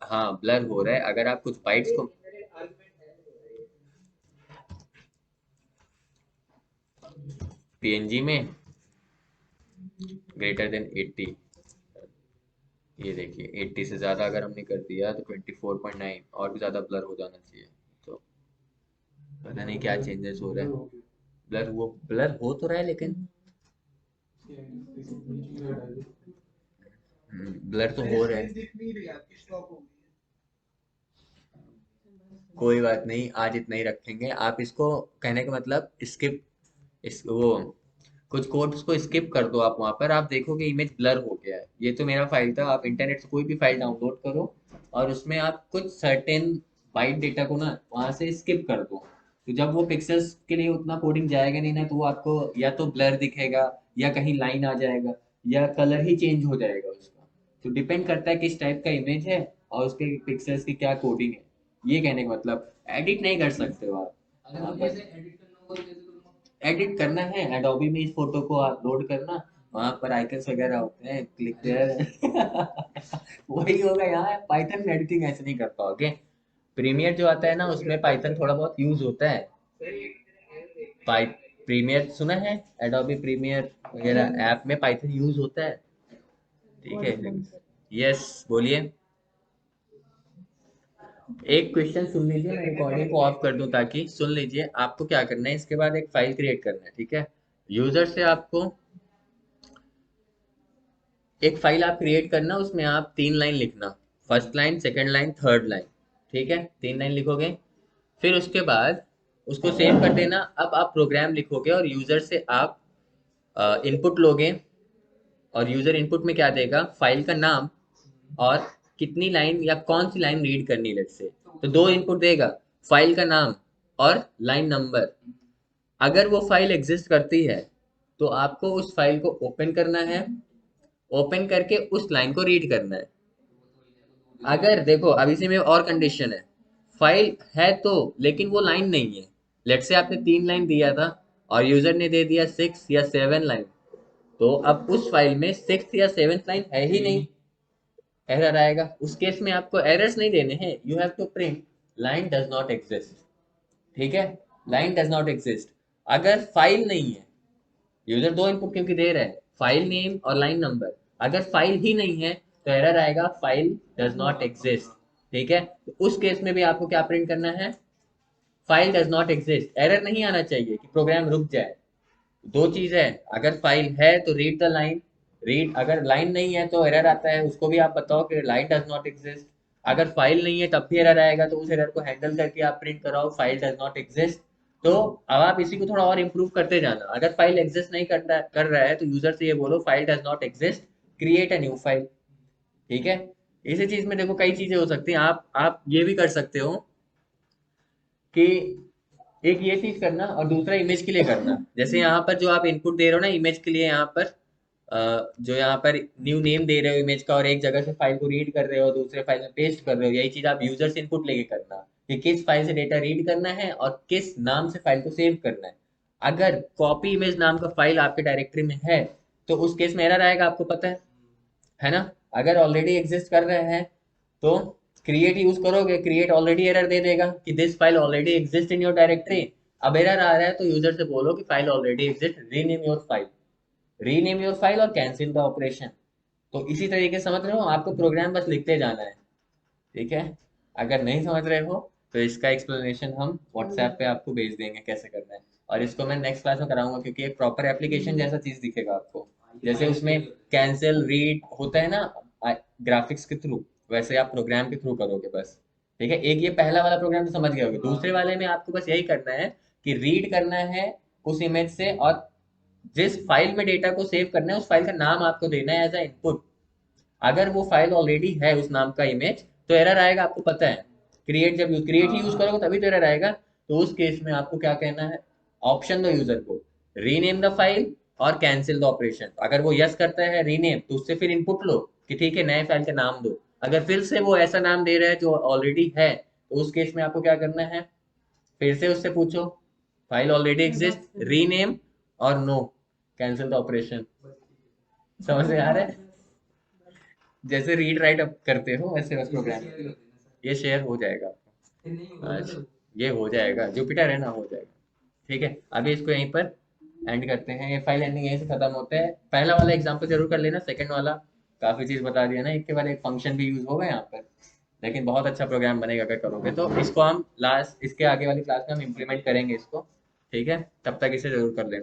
हाँ ब्लर हो रहा है, अगर आप कुछ बाइट्स को, पीएनजी में ग्रेटर देन 80, ये देखिए 80 से ज़्यादा अगर हमने कर दिया तो 24.9, और भी ज़्यादा ब्लर हो जाना चाहिए। तो पता नहीं क्या चेंजेस हो रहा है, ब्लर हो तो रहा है लेकिन ब्लर तो हो रहा है। कोई बात नहीं, आज इतना ही रखेंगे। आप इसको, कहने का मतलब स्किप, इस वो कुछ कोड्स को स्किप कर दो, आप वहां पर आप देखोगे इमेज ब्लर हो गया है। ये तो मेरा फाइल था, आप इंटरनेट से कोई भी फाइल डाउनलोड करो और उसमें आप कुछ सर्टेन बाइट डेटा को ना वहां से स्किप कर दो, तो जब वो पिक्सेल्स के लिए उतना कोडिंग जाएगा नहीं ना, तो वो आपको या तो ब्लर दिखेगा, या कहीं लाइन आ जाएगा, या कलर ही चेंज हो जाएगा उसका। तो डिपेंड करता है किस टाइप का इमेज है और उसके पिक्सेल्स की क्या कोडिंग है। ये कहने का मतलब, एडिट नहीं कर सकते हो आप, एडिट करना है एडोबी में, इस फोटो को आप लोड करना, वहां पर आइकन्स वगैरह होते हैं, क्लिक देयर। वही होगा, यहाँ पाइथन में एडिटिंग ऐसे नहीं कर पाओगे। प्रीमियर जो आता है ना, उसमें पाइथन थोड़ा बहुत यूज होता है। पाइ प्रीमियर सुना है, एडोबी प्रीमियर वगैरह ऐप में पाइथन यूज होता है। ठीक है, यस बोलिए। एक क्वेश्चन सुन लीजिए, मैं रिकॉर्डिंग को ऑफ कर दूं, ताकि सुन लीजिए। आपको क्या करना है, इसके बाद एक फाइल क्रिएट करना है, ठीक है। यूजर से आपको एक फाइल आप क्रिएट करना, उसमें आप 3 लाइन लिखना, first line, second line, third line. ठीक है, 3 लाइन लिखोगे, फिर उसके बाद उसको सेव कर देना। अब आप प्रोग्राम लिखोगे और यूजर से आप इनपुट लोगे, और यूजर इनपुट में क्या देगा, फाइल का नाम और कितनी लाइन या कौन सी लाइन रीड करनी, लेट से तो दो इनपुट देगा, फाइल का नाम और लाइन नंबर। अगर वो फाइल एग्जिस्ट करती है तो आपको उस फाइल को ओपन करना है, ओपन करके उस लाइन को रीड करना है। अगर देखो अब इसी में और कंडीशन है, फाइल है तो लेकिन वो लाइन नहीं है, लेट से आपने 3 लाइन दिया था और यूजर ने दे दिया 6 या 7 लाइन, तो अब उस फाइल में 6 या 7 लाइन है ही नहीं, एरर आएगा। उस केस में आपको एरर्स नहीं देने हैं, you have to print line does not exist. ठीक है, लाइन डज नॉट एग्जिस्ट। अगर फाइल नहीं है, यूजर दो इनपुट क्योंकि दे रहा है, फाइल नेम और लाइन नंबर, अगर फाइल ही नहीं है तो एरर आएगा फाइल डज नॉट एग्जिस्ट। ठीक है, तो उस केस में भी आपको क्या प्रिंट करना है, file does not exist. Error नहीं आना चाहिए कि प्रोग्राम रुक जाए। दो चीज है, अगर फाइल है तो रीड द लाइन, रीड, अगर लाइन नहीं है तो एरर आता है, उसको भी आप बताओ कि लाइन डज नॉट एग्जिस्ट। अगर फाइल नहीं है तब भी एरर आएगा, तो उस एरर को हैंडल करके आप प्रिंट कराओ फाइल डज नॉट एग्जिस्ट। तो अब आप इसी को थोड़ा और इम्प्रूव करते जाना। अगर फाइल एग्जिस्ट नहीं कर रहा है तो यूजर से ये बोलो file does not exist, create a new file. ठीक है, इसी चीज में देखो कई चीजें हो सकती हैं। आप ये भी कर सकते हो कि एक ये चीज करना और दूसरा इमेज के लिए करना। जैसे यहाँ पर जो आप इनपुट दे रहे हो ना इमेज के लिए, यहाँ पर जो यहाँ पर न्यू नेम दे रहे हो इमेज का और एक जगह से फाइल को रीड कर रहे हो दूसरे फाइल में पेस्ट कर रहे हो, यही चीज आप यूजर से इनपुट लेके करना कि किस फाइल से डेटा रीड करना है और किस नाम से फाइल को सेव करना है। अगर कॉपी इमेज नाम का फाइल आपके डायरेक्टरी में है तो उस केस में एरर आएगा, आपको पता है ना। अगर ऑलरेडी एग्जिस्ट कर रहे हैं तो क्रिएट यूज करोगे, क्रिएट ऑलरेडी एरर दे देगा कि this file already exist in your directory. अब एरर आ रहा है तो यूजर से बोलो कि file already exist, rename your file, rename your file और कैंसिल द ऑपरेशन। तो इसी तरीके से समझ रहे हो, आपको प्रोग्राम बस लिखते जाना है। ठीक है, अगर नहीं समझ रहे हो तो इसका एक्सप्लेनेशन हम व्हाट्सएप पे आपको भेज देंगे कैसे करना है, और इसको मैं नेक्स्ट क्लास में कराऊंगा क्योंकि एक प्रॉपर एप्लीकेशन जैसा चीज दिखेगा आपको। जैसे उसमें कैंसिल रीड होता है ना ग्राफिक्स के थ्रू, वैसे आप प्रोग्राम के थ्रू करोगे बस। ठीक है, एक ये पहला वाला प्रोग्राम तो समझ गए होगे, दूसरे वाले में आपको बस यही करना है कि रीड करना है उस इमेज से, और जिस फाइल में डेटा को सेव करना है उस फाइल का नाम आपको देना है एज अ इनपुट। अगर वो फाइल ऑलरेडी है उस नाम का इमेज तो एरर आएगा, आपको पता है। क्रिएट जब क्रिएट ही यूज करोगे तभी तो एरर आएगा। तो उस केस में आपको क्या कहना है, ऑप्शन दो यूजर को, रीनेम द फाइल और कैंसिल द ऑपरेशन। अगर वो यस करता है रीनेम तो उससे फिर इनपुट लो कि ठीक है नए फाइल का नाम दो। अगर फिर से वो ऐसा नाम दे रहा है जो ऑलरेडी है तो उस केस में आपको क्या करना है, फिर से उससे पूछो फाइल ऑलरेडी एग्जिस्ट, रीनेम और नो, कैंसिल द ऑपरेशन। समझ में आ रहा है, जैसे रीड राइट अप करते हो वैसे बस प्रोग्राम। ये शेयर हो जाएगा आपको आज, ये हो जाएगा, जुपिटर है ना, हो जाएगा। ठीक है, अभी इसको यहीं पर एंड करते हैं, ये फाइल एंडिंग यहीं से खत्म होता है। पहला वाला एग्जाम्पल जरूर कर लेना, सेकंड वाला काफी चीज बता दिया ना, एक के बाद एक फंक्शन भी यूज होगा यहाँ पर, लेकिन बहुत अच्छा प्रोग्राम बनेगा अगर करोगे तो। इसको हम लास्ट इसके आगे वाली क्लास में हम इम्प्लीमेंट करेंगे इसको। ठीक है, तब तक इसे जरूर कर लेना।